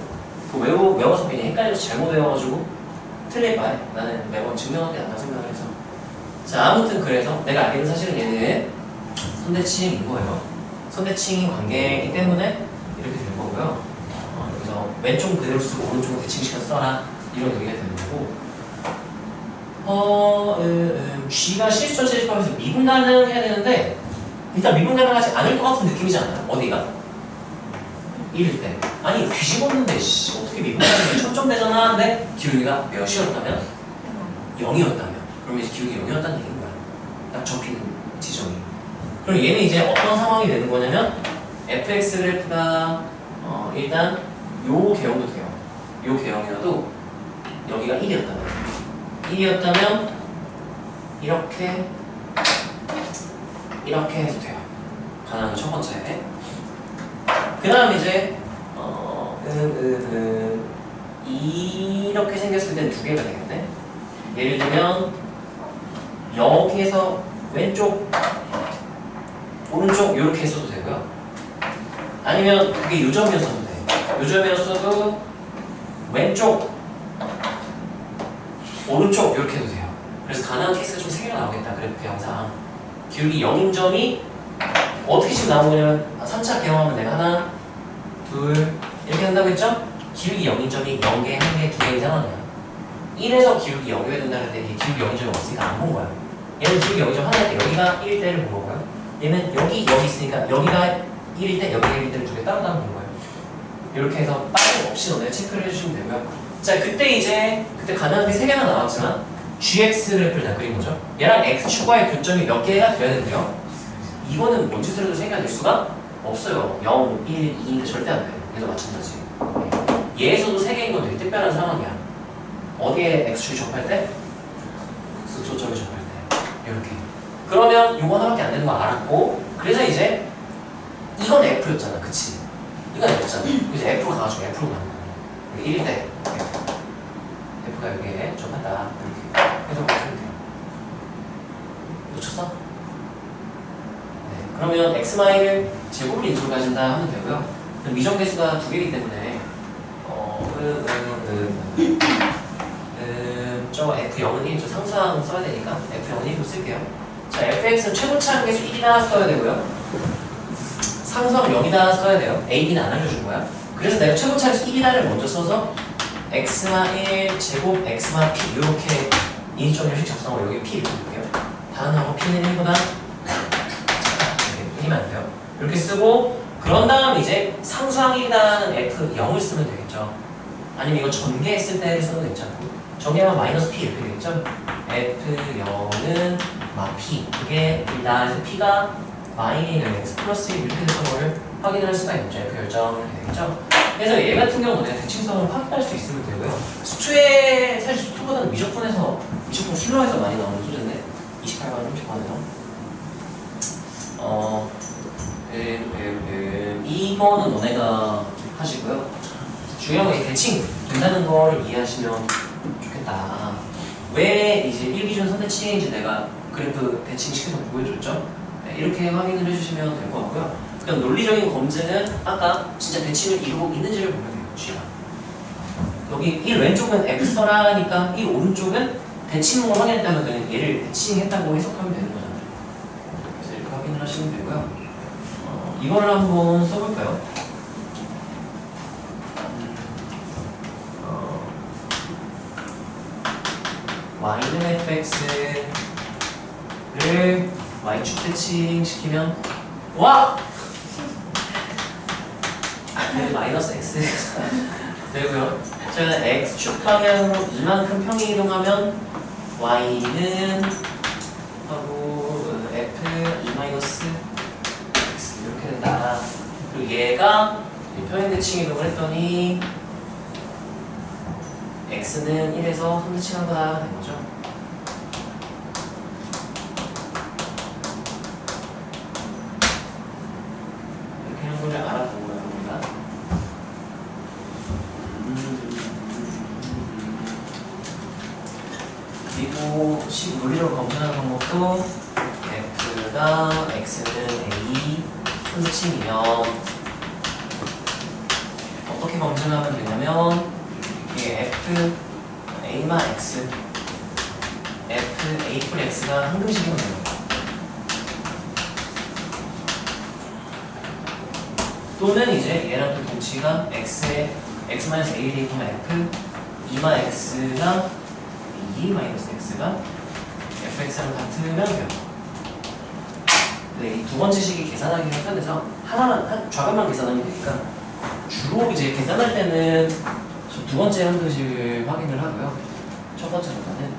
외워서 괜히 헷갈려서 잘못 외워가지고 틀릴 바에 나는 매번 증명하는 게 낫다고 생각을 해서. 자 아무튼 그래서 내가 알기는 사실은 얘는 선대칭인 거예요. 선대칭 관계이기 때문에 이렇게 된 거고요. 그래서 왼쪽은 그대로 쓰고 오른쪽은 대칭시켜 써라 이런 얘기가 되는 거고. G가 실수 실수하면서 미분 가능해야 되는데 일단 미분 가능하지 않을 것 같은 느낌이지 않아요? 어디가? 1일 때. 아니 뒤집었는데 어떻게 미분 가능해? 천점되잖아. 근데 기울기가 몇이었다면? 0이었다면. 그러면 이제 기울기 0이었다는 얘기인 거야. 딱 접히는 지점이. 그럼 얘는 이제 어떤 상황이 되는 거냐면 fx 그래프가 일단 요 개형도 돼요. 요 개형이어도 여기가 1이었다면 이렇게 해도 돼요. 가능한 첫 번째. 그 다음 이제 이렇게 생겼을 땐 두 개가 되겠네. 예를 들면 여기에서 왼쪽 오른쪽 이렇게 했어도 되고요. 아니면 그게 요점이었어도 돼. 요점이었어도 왼쪽 오른쪽 이렇게 해도 돼요. 그래서 가능한 케이스가 좀 3개가 나오겠다. 그래프 영상 기울기 0인 점이 어떻게 지금 나오냐면 3차 개형하면 내가 하나 둘 이렇게 한다고 했죠? 기울기 0인 점이 0개, 1개, 2개인 상황이야. 1에서 기울기 0이 된다는 데 기울기 0인 점이 없으니까 안 본 거야. 얘는 기울기 0인 점 하나 할 때 여기가 1일 때를 본 거고요. 얘는 여기 있으니까 여기가 1일 때 여기가 1일 때를 두 개 따로 본 거예요. 이렇게 해서 빠짐없이 너네 체크를 해주시면 되고요. 자 그때 가능한 게 3개만 나왔지만 gx 그래프를 다 그린 거죠. 얘랑 x축과의 교점이 몇 개가 돼야 되는데요. 이거는 뭔 짓을 해도 3개가 될 수가 없어요. 0, 1, 2인데 절대 안 돼. 얘도 마찬가지. 얘에서도 3개인 건 되게 특별한 상황이야. 어디에 x축이 접할 때? 극소점이 접할 때. 이렇게. 그러면 이거 하나밖에 안 되는 거 알았고 그래서 이제 이건 f였잖아. 그치? 이건 f잖아. 그래서 f로 가가지고 f로 가는 거야. 1일 때 f가 여기에 접한다. 이렇게 해서 보시면 돼요. 놓쳤어? 네. 그러면 x마일 제곱을 인수를 가진다 하면 되고요. 미정계수가 2개이기 때문에 저 f0은 1, 저 상수항 써야 되니까 f0은 1로 쓸게요. 자, fx는 최고차항 계수 1이다 써야 되고요. 상수항 0이다 써야 돼요. a, b는 안 알려준 거야. 그래서 내가 최고차항 계수 1이다를 먼저 써서 x마 1 제곱 x마 p 이렇게 인수점 형식 작성하고 여기 p 이렇게 볼게요. 다음하고 p는 1보다 이렇게 안 돼요. 이렇게 쓰고 그런 다음 이제 상수항 1이다는 f0을 쓰면 되겠죠. 아니면 이거 전개했을 때 써도 괜찮고 전개하면 마이너스 p 이렇게 되겠죠. f0은 마 p 그게 1다 해서 p가 마이너스 x 플러스 1 이렇게 되는 거를 확인을 할 수가 있죠. f 결정 이렇게 되겠죠. 그래서 얘 같은 경우는 대칭성을 확인할 수 있으면 되고요. 수투에 사실 수투보다는 미적분에서 미적분 실로에서 많이 나오는 소재인데 28번 30번에서 이거는 너네가 하시고요. 중요한 건 이 대칭 된다는 걸 이해하시면 좋겠다. 왜 이제 1기준 선대칭인지 내가 그래프 대칭시켜서 보여줬죠? 네, 이렇게 확인을 해주시면 될 것 같고요. 그냥 논리적인 검증은 아까 진짜 대칭을 이루고 있는지를 보면 돼요. G가. 여기 1 왼쪽은 X라니까 1 오른쪽은 대칭을 확인했다면 그냥 얘를 대칭했다고 해석하면 되는 거잖아요. 그래서 이렇게 확인을 하시면 되고요. 이거를 한번 써볼까요? y는 fx를 y축 대칭 시키면 와! 마이너스 x 되고요. 저는 x축 방향으로 이만큼 평행 이동하면 y는 하고 f 2 마이너스 x 이렇게 된다. 그리고 얘가 평행 대칭 이동을 했더니 x는 1에서 선대칭한 거다 된 거죠. 이렇게 하는 걸 알아보고요, 우리가. 그리고 식 논리적으로 검증하는 방법도 f가 x는 a 선대칭이면 어떻게 검증하면 되냐면 이게 f a만 x f a 플 x가 한등식이면 돼요. 또는 이제 얘랑 또 동치가 x에 x-a를 대입하면 f 2만 x랑 2 마이너스 x가 fx랑 같으면 돼요. 근데 이 두 번째 식이 계산하기가 편해서 하나만 좌변만 계산하면 되니까 주로 이제 계산할 때는 두 번째 한등식을 확인을 하고요. 첫 번째보다는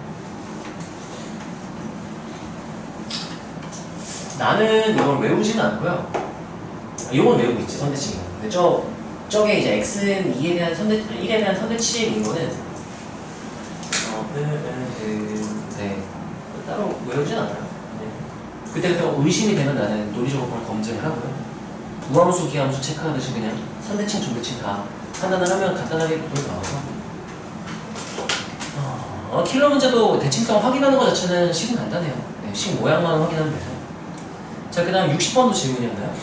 나는 이걸 외우지는 않고요. 이건 외우고 있지, 선대칭이. 근데 저게 이제 x는 1에 대한 선대칭인 거는 네, 따로 외우진 않아요. 네. 그때 의심이 되면 나는 논리적으로 검증을 하고요. 우함수, 기함수 체크하듯이 그냥 선대칭, 중대칭 다 판단을 하면 간단하게 그걸 나와서 킬러 문제도 대칭성 확인하는 것 자체는 식은 간단해요. 네, 식 모양만 확인하면 돼요. 자, 그 다음 60번도 질문이었나요?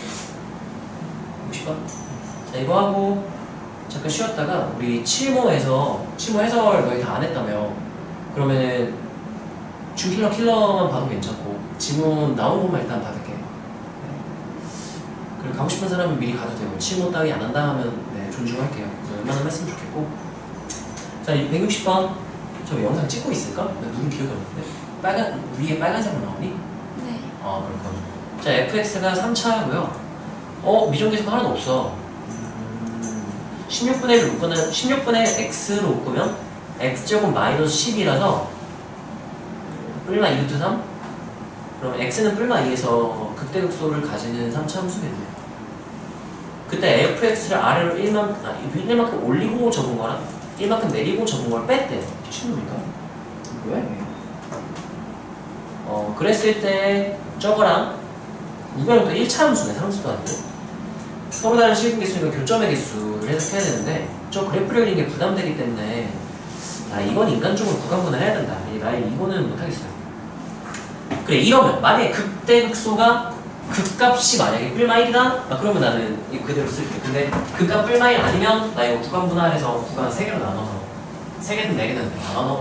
60번? 자, 이거 하고 잠깐 쉬었다가 우리 7모 해설 너희 다 안 했다며. 그러면은 킬러만 봐도 괜찮고 지문 나온 것만 일단 받을게. 네. 그리고 가고 싶은 사람은 미리 가도 되고 7모 따위 안 한다 하면 네, 존중할게요. 웬만하면 했으면 좋겠고. 자, 160번 저 영상 찍고 있을까? 나 누군 기억이 없는데 위에 빨간색으로 나오니? 네. 그렇군. 자, fx가 3차고요. 미정계수가 하나도 없어. 16분의 6분은 16분의 x로 묶으면 x제곱 마이너스 10이라서 뿔마 2루트 3? 그럼 x는 뿔마 2에서 극대극소를 가지는 3차 함수겠네요. 그때 fx를 아래로 1만큼 올리고 적은 거랑 1만큼 내리고 적은 걸 뺐대. 미친놈인가? 왜? 그랬을 때 저거랑 이거는 또 1차 함수네. 상수도 아니고 서로 다른 실분 개수니까 교점의 개수를 해석해야 되는데 저 그래프 그리는 게 부담되기 때문에 이건 인간적으로 구간분을 해야 된다. 이거는 못하겠어요. 그래, 이러면 만약에 극대극소가 극값이 만약에 뿔마 1이다? 그러면 나는 이거 그대로 쓸게. 근데 극값 뿔마 1 아니면 나 이거 구간 분할해서 구간 3개로 나눠서 3개든 4개든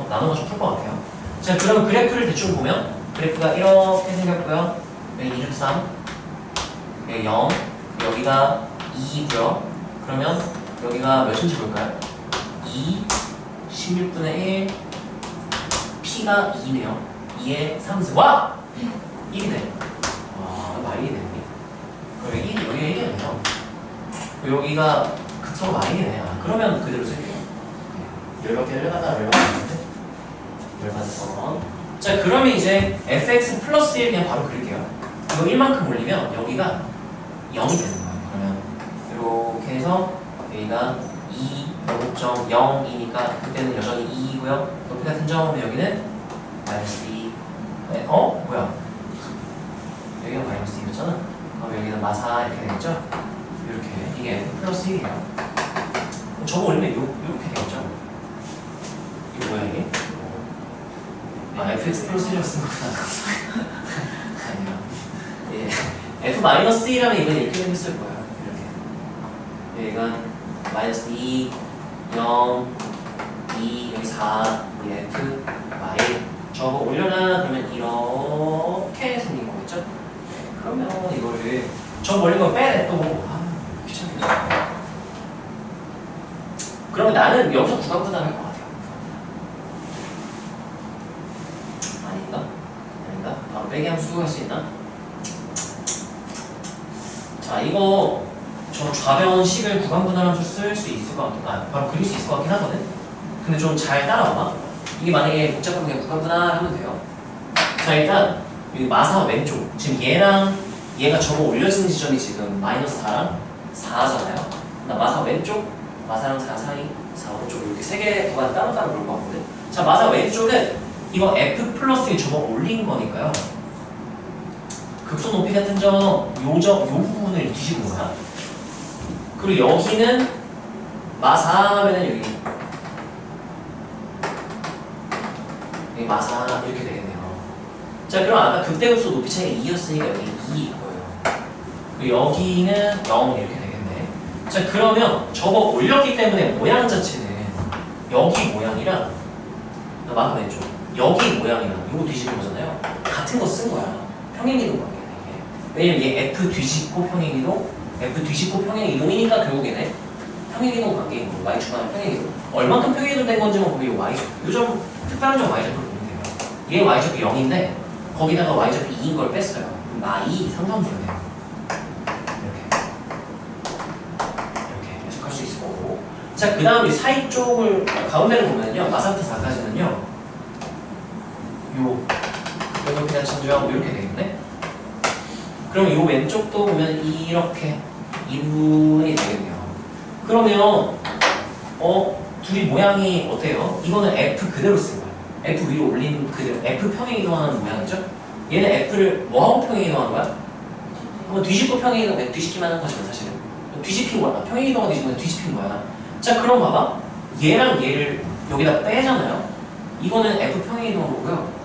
나눠서 풀 것 같아요. 자, 그러면 그래프를 대충 보면 그래프가 이렇게 생겼고요. 여기 263 여기 0 여기가 2이고요. 그러면 여기가 몇인지 볼까요? 2 16분의 1 P가 2네요. 2의 3승 와! 1이네. 와, 마이네. 그리고 1, 여기가 1이네요. 여기가 극소가 마이네. 그러면 그대로 쓸게요. 열받게 열받았는데? 열받았어. 자, 그러면 이제 fx 플러스 1 그냥 바로 그릴게요. 이거 1만큼 올리면 여기가 0이 되는 거예요. 그러면 이렇게 해서 여기가 2.0이니까 그때는 여전히 2이고요. 높이 같은 점은 여기는 마이너스 2. 뭐야? 여기가 마이너스 2였잖아. 그리고 여기는 마사 이렇게 되겠죠? 이렇게 이게 F 플러스 1이에요. 저거 올리면 이렇게 되겠죠? 이거 뭐야 이게? 아 fx 플러스 1이라고 쓴 거구나. 아니요. 예. f 마이너스 2라면 이건 이렇게 생겼을 거예요. 이렇게. 얘가 마이너스 2, 0, 2, 여기 4, f, y. 저거 올려놔 그러면 이렇게 생긴 거겠죠? 네, 그러면 이거를 저거 올린 거 빼래 또. 귀찮네. 그러면 나는 여기서 구간분할할 것 같아요. 아닌가? 바로 빼기 하면 수고할 수 있나? 자, 이거 저 좌변식을 구간분할하면서 쓸 수 있을 것 같아. 바로 그릴 수 있을 것 같긴 하거든? 근데 좀 잘 따라와봐. 이게 만약에 복잡하면 그냥 구간분할하면 돼요. 자, 일단 여기 마사 왼쪽. 지금 얘랑 얘가 저거 올려진 지점이 지금 마이너스 4랑 4잖아요. 나 마사 왼쪽, 마사랑 4 사이, 4 오른쪽 이렇게 세 개 구간 따로따로 볼 것 같거든? 자, 마사 왼쪽은 이거 F 플러스 저거 올린 거니까요. 극소 높이 같은 요 부분을 뒤집은 거야. 그리고 여기는 마사면은 여기 마사 이렇게 되겠네요. 자, 그럼 아까 극대극소 높이 차이가 2였으니까 여기 2일 거예요. 그리고 여기는 0 이렇게 되겠네. 자, 그러면 저거 올렸기 때문에 모양 자체는 여기 모양이랑 마사 왼쪽 여기 모양이랑 이거 뒤집은 거잖아요. 같은 거 쓴 거야. 평행이동 관계네 이게. 왜냐면 얘 F 뒤집고 평행이동, F 뒤집고 평행이동이니까 결국에는 평행이동 관계인 거고 Y축하는 평행이동. 얼만큼 평행이동 된 건지만 보면 이 Y축. 요점 특별한 점 Y축을 보면 돼요. 얘 Y축이 0인데 거기다가 Y축이 2인 걸 뺐어요. 그럼 마이 상관분이에요. 이렇게 해석할 수 있을 거고. 자, 그 다음 이 사이 쪽을 가운데를 보면요. 마사부터 4까지는요. 요 그냥 참조하고 이렇게 되겠네. 그럼 이 왼쪽도 보면 이렇게 이분이 되겠네요. 그러면 둘이 모양이 어때요? 이거는 F 그대로 쓴 거예요. F 위로 올린 그대로 F 평행이동하는 모양이죠. 얘는 F를 뭐하고 평행이동하는 거야? 한번 뒤집고 평행이동 뒤집기만 한 거지만 사실은 뒤집힌 거야. 평행이동하고 뒤집으면 뒤집힌 거야. 자, 그럼 봐봐. 얘랑 얘를 여기다 빼잖아요. 이거는 F 평행이동한 거고요.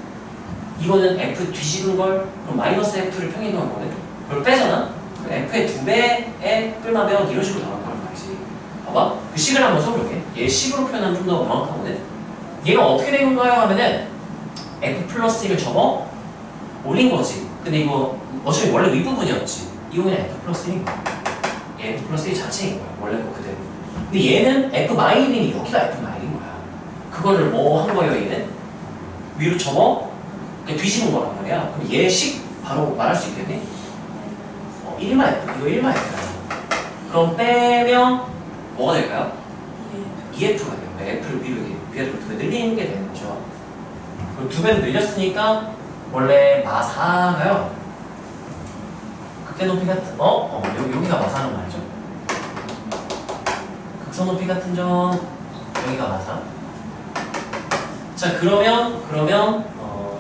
이거는 F 뒤집은 걸 그럼 마이너스 F를 평행이동한 거거든. 그걸 빼잖아. 그럼 F의 2배의 뿔마면 이런 식으로 나올 거란 말이지. 봐봐. 그 식을 한번 써볼게. 얘 식으로 표현하면 좀 더 명확하거든. 얘가 어떻게 된 건가요? 하면은 F 플러스 1을 접어 올린 거지. 근데 이거 어차피 원래 윗부분이었지. 이거 그냥 F 플러스 1인 거야. 얘 F 플러스 1 자체인 거야. 원래 거 그대로. 근데 얘는 F 마이너스이 여기가 F 마이너스인 거야. 그거를 뭐 한 거예요? 얘는 위로 접어 뒤집은 거란 말이야. 그럼 얘 식 바로 말할 수 있겠니? 1마 F, 이거 1마 F야. 그럼 빼면 뭐가 될까요? 2F가 돼요. F를 위로 위로 2배 늘리는 게 되는 거죠. 그럼 2배를 늘렸으니까 원래 마사가요. 극대 높이 같은 여기가 마사는 말이죠. 극선 높이 같은 점 여기가 마사. 자, 그러면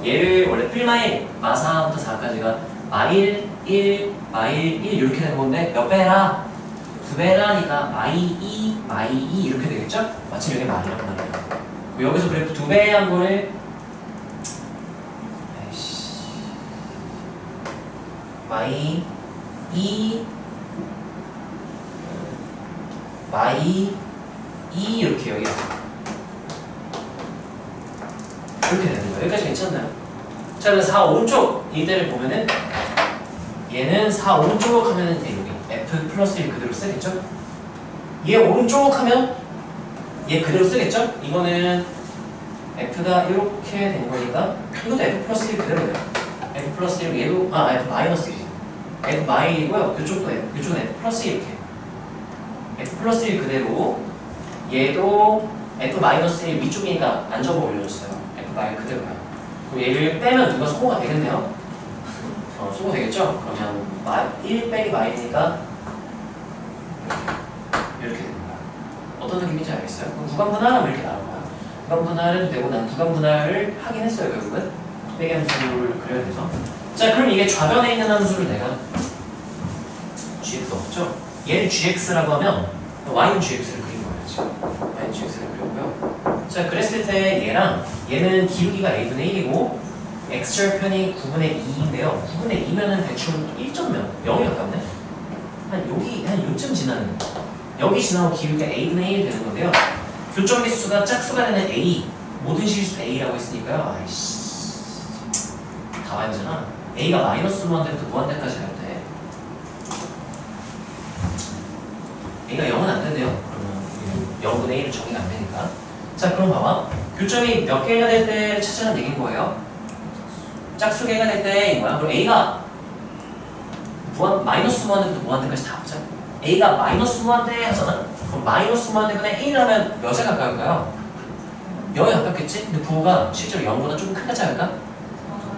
얘를 원래 필마일 마사부터 4까지가 마일 1, 마일 1 이렇게 된 건데 몇 배라? 2배라니까 마이 2, 마이 2 이렇게 되겠죠? 마침 여기 마이란 말이에요. 여기서 그래프 2배 한 거를 마이 2, 마이 2 이렇게 여기 이렇게 되는 거예요. 여기까지 괜찮나요? 자, 그래서 4 오른쪽 이때를 보면은 얘는 4 오른쪽 하면은 여기 F 플러스 1 그대로 쓰겠죠? 얘 오른쪽 하면 얘 그대로 쓰겠죠? 이거는 F가 이렇게 된 거니까 이것도 F 플러스 1 그대로 돼요. F 플러스 1 얘도 F 마이너스 1이지. F 마이이고요. 이쪽도 이쪽은 F 플러스 1 이렇게. F 플러스 1 그대로 얘도 F 마이너스 1 위쪽이니까 안 접어 올려줬어요. 마이 그대로야. 그럼 얘를 빼면 누가 소모가 되겠네요? 소모 되겠죠? 그러면 1 빼기 마이니까 이렇게 되는 거야. 어떤 느낌인지 알겠어요? 그럼 구간분할하면 이렇게 나올 거야. 구간분할해도 되고 난 구간분할을 하긴 했어요. 결국은 빼기 함수를 그려야 돼서. 자, 그럼 이게 좌변에 있는 함수를 내가 gx 없죠? 얘를 gx라고 하면 y는 gx를 그린 거예요. 지금 y는 gx를 그렸고요. 자, 그랬을 때 얘랑 얘는 기울기가 a분의 1이고 x절편이 9분의 2인데요. 9분의 2면은 대충 1.몇 0이 가깝네. 한 여기 한 요쯤 지나는 여기 지나고 기울기가 a분의 1 되는 건데요. 교점 개수가 짝수가 되는 a 모든 실수 a라고 했으니까요. 아이씨 다 와야 되잖아. a가 마이너스 무한대부터 무한대까지 갈 때 a가 0은 안 된대요. 그러면 0분의 1은 정의가 안 되니까. 자, 그럼 봐봐. 교점이 몇 개가 될 때 찾으라는 얘기인 거예요. 짝수 개가 될 때인 거야. 그럼 a가 마이너스 무한대부터 무한대까지 다 합자. a가 마이너스 무한대 하잖아. 그럼 마이너스 무한대분의 1하면 몇에 가까울까요? 0에 가깝겠지? 근데 부호가 실제로 0보다 조금 클까 작을까?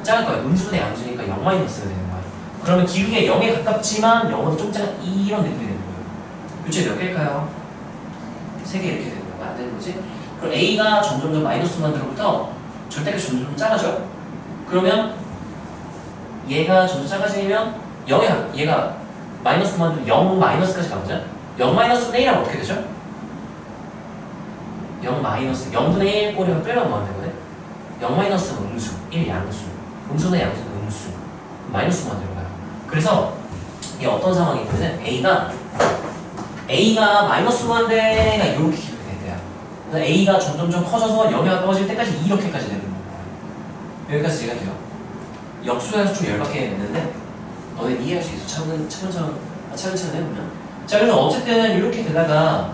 작을 거야. 음수분의 양수니까 0 마이너스가 되는 거야. 그러면 기울기가 0에 가깝지만 0보다 좀 작은 이런 느낌이 되는 거예요. 교체 몇 개일까요? 3개 이렇게 되는 거야. 안 되는 거지? 그럼 a가 점점 마이너스 무한대로부터 절대값이 점점 작아져. 그러면 얘가 점점 작아지면 0에 얘가 마이너스 무한대로 0 마이너스까지 가보자. 0 마이너스분의 1하면 어떻게 되죠? 0 마이너스 0분의 1 꼬리가 빼면 무한대거든. 0 마이너스는 음수, 1 양수, 음수는 양수는 음수, 마이너스 무한대로 가요. 그래서 이게 어떤 상황이냐면 A가 마이너스 무한대가 이렇게 기울게 된대요. 그래서 A가 점점점 커져서 0에 가까워질 때까지 이렇게까지 되는 거예요. 여기까지 이해가 돼요. 역수에서 좀 열받게 했는데 너네 이해할 수 있어. 차근차근 해보면. 자, 그래서 어쨌든 이렇게 되다가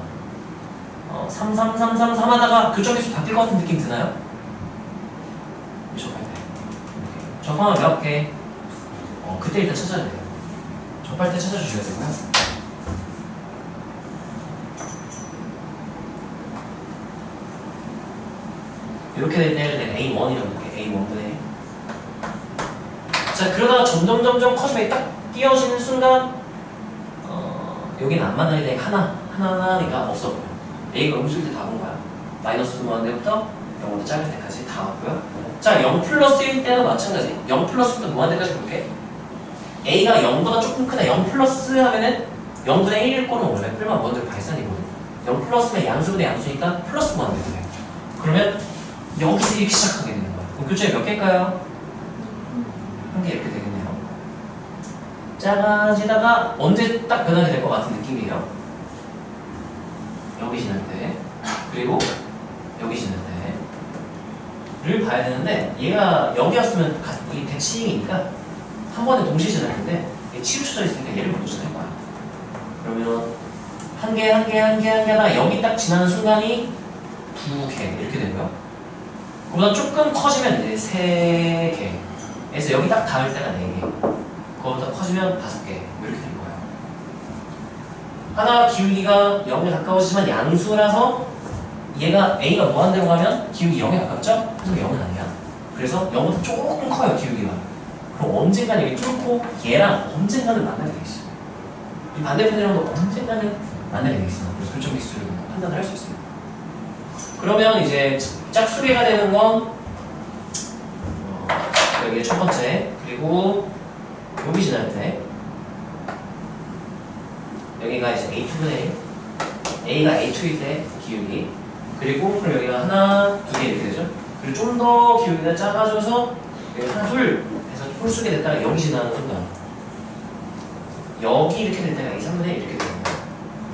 3, 3, 3, 3, 3 하다가 교점계수 바뀔 것 같은 느낌 드나요? 접할 때. 접하면 몇 개? 그때 일단 찾아야 돼요. 접할 때 찾아주셔야 되고요. 이렇게 될 때를 내가 A1이라고 볼게. A1분의. 자, 그러다가 점점 커지면 딱 띄어지는 순간 여기는 안 만나야 돼. 하나니까 없어 보여. A가 음수일 때 다 본 거야. 마이너스 무한대부터 0보다 작을 때까지 다 왔고요. 자, 0 플러스일 때는 마찬가지. 0 플러스부터 무한대까지 볼게. A가 0보다 조금 크다. 0 플러스 하면은 0분의 1일 거는 원래 풀만 무한대로 발산이거든. 0 플러스면 양수분의 양수니까 플러스 무한대로 돼. 그러면 여기서 이렇게 시작하게 되는 거야. 그럼 교점이 몇 개일까요? 한 개 이렇게 되겠네요. 작아지다가 언제 딱 변하게 될 것 같은 느낌이에요. 여기 지날 때 그리고 여기 지날 때를 봐야 되는데 얘가 여기 왔으면 이 대칭이니까 한 번에 동시에 지날 텐데 얘 치우쳐져 있으니까 얘를 먼저 지날 거야. 그러면 한 개 하다가 여기 딱 지나는 순간이 2개 이렇게 되고요. 그보다 조금 커지면 이제 3개에서 여기 딱 닿을 때가 4개. 그거보다 커지면 5개 이렇게 될 거예요. 하나 기울기가 0에 가까워지지만 양수라서 얘가 A가 무한대로 가면 기울기 0에 가깝죠? 그래서 0은 아니야. 그래서 0보다 조금 커요 기울기가. 그럼 언젠간 여기 뚫고 얘랑 언젠가는 만나게 돼 있어요. 이 반대편이랑도 언젠가는 만나게 돼 있어요. 그래서 교점 개수를 판단을 할 수 있습니다. 그러면 이제 짝수개가 되는 건 여기 첫 번째, 그리고 여기 지날 때 여기가 이제 A2분의 1, A가 A2일 때 기울기, 그리고 그럼 여기가 하나, 2개 이렇게 되죠. 그리고 좀 더 기울기가 작아져서 여기 하나, 둘 해서 홀수게 됐다가 여기 지나는 순간 여기 이렇게 될 때가 A3분의 1 이렇게 되는 거예요.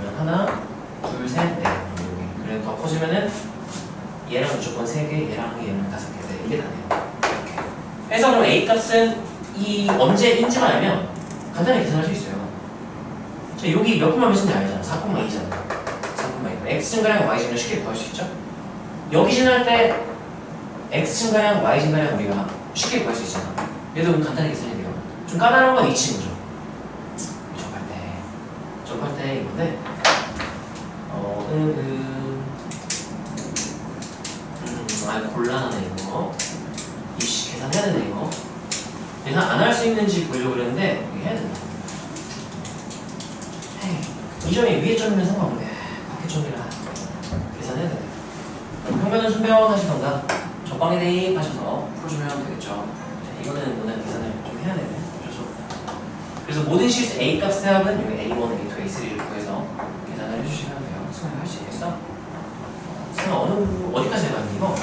그러면 하나, 둘, 셋, 넷 여기. 그래서 더 커지면은 얘랑 무조건 3개, 얘랑 5개, 네, 이게 다네요. 이렇게. 해서 그럼 A 값은 이 언제인지만 알면 간단하게 계산할 수 있어요. 자, 여기 몇 콤마 몇인지 알잖아. 4,2잖아. 4,2. X 증가량, Y 증가량 쉽게 구할 수 있죠? 여기 지날 때 X 증가량, Y 증가량 우리가 쉽게 구할 수 있잖아. 얘도 간단하게 계산이 돼요. 좀 까다로운 건 이 친구죠. 접할 때 이건데 곤란하네 이거. 이씨 계산해야 되네 이거. 계산 안 할 수 있는지 보려고 그랬는데 이거 해야 된다. 이 점이 위에 점이면 상관없네. 밖에 점이라 계산해야 되네. 평면은 순변하시던가 적방에 대입하셔서 풀어주면 되겠죠. 이거는 오늘 계산을 좀 해야 되네. 어쩔 수 없다. 그래서 모든 실수 A 값의 합은 여기 A1, A2, A3를 구해서 계산을 해주시면 돼요. 승아 할 수 있겠어? 승아 어디까지 해봤니 이거?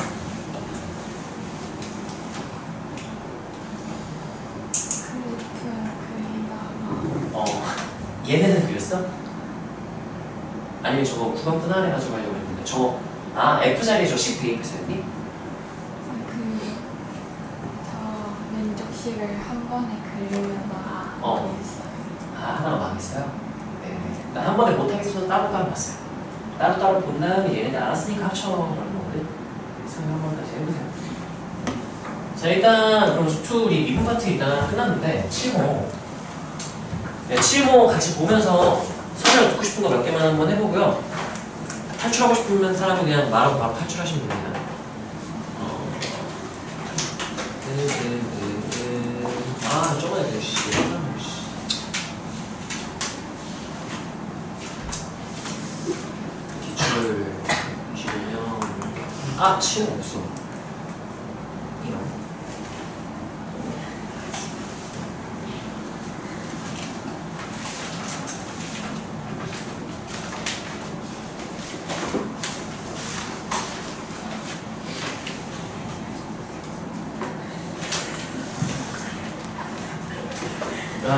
얘네는 그렸어? 아니면 저거 구간 분할해가지고 하려고 했는데 저거 F 자리에 저 식 대입해서 했니? 저 면적식을 한 번에 그리려다가 망했어요. 하나가 망했어요? 네네. 난 한 번에 못하겠어서 따로따로 봤어요. 따로따로 본 다음에 얘네들 알았으니까 합쳐 그러는 거거든. 그래서 한 번 다시 해보세요. 자 일단 그럼 수투 우리 미분 파트 일단 끝났는데 7호 네, 7호 같이 보면서 설명 듣고 싶은 거 몇 개만 한번 해보고요. 탈출하고 싶으면 사람은 그냥 말하고 바로 탈출하시면 됩니다. 저번에 그 기출 지우면 7호 없어. 이런.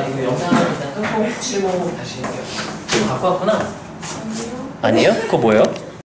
이거 영상을 일단 끊고 7호 다시 할게요. 7호 갖고 왔구나? 아니요. 아니에요? 그거 뭐예요?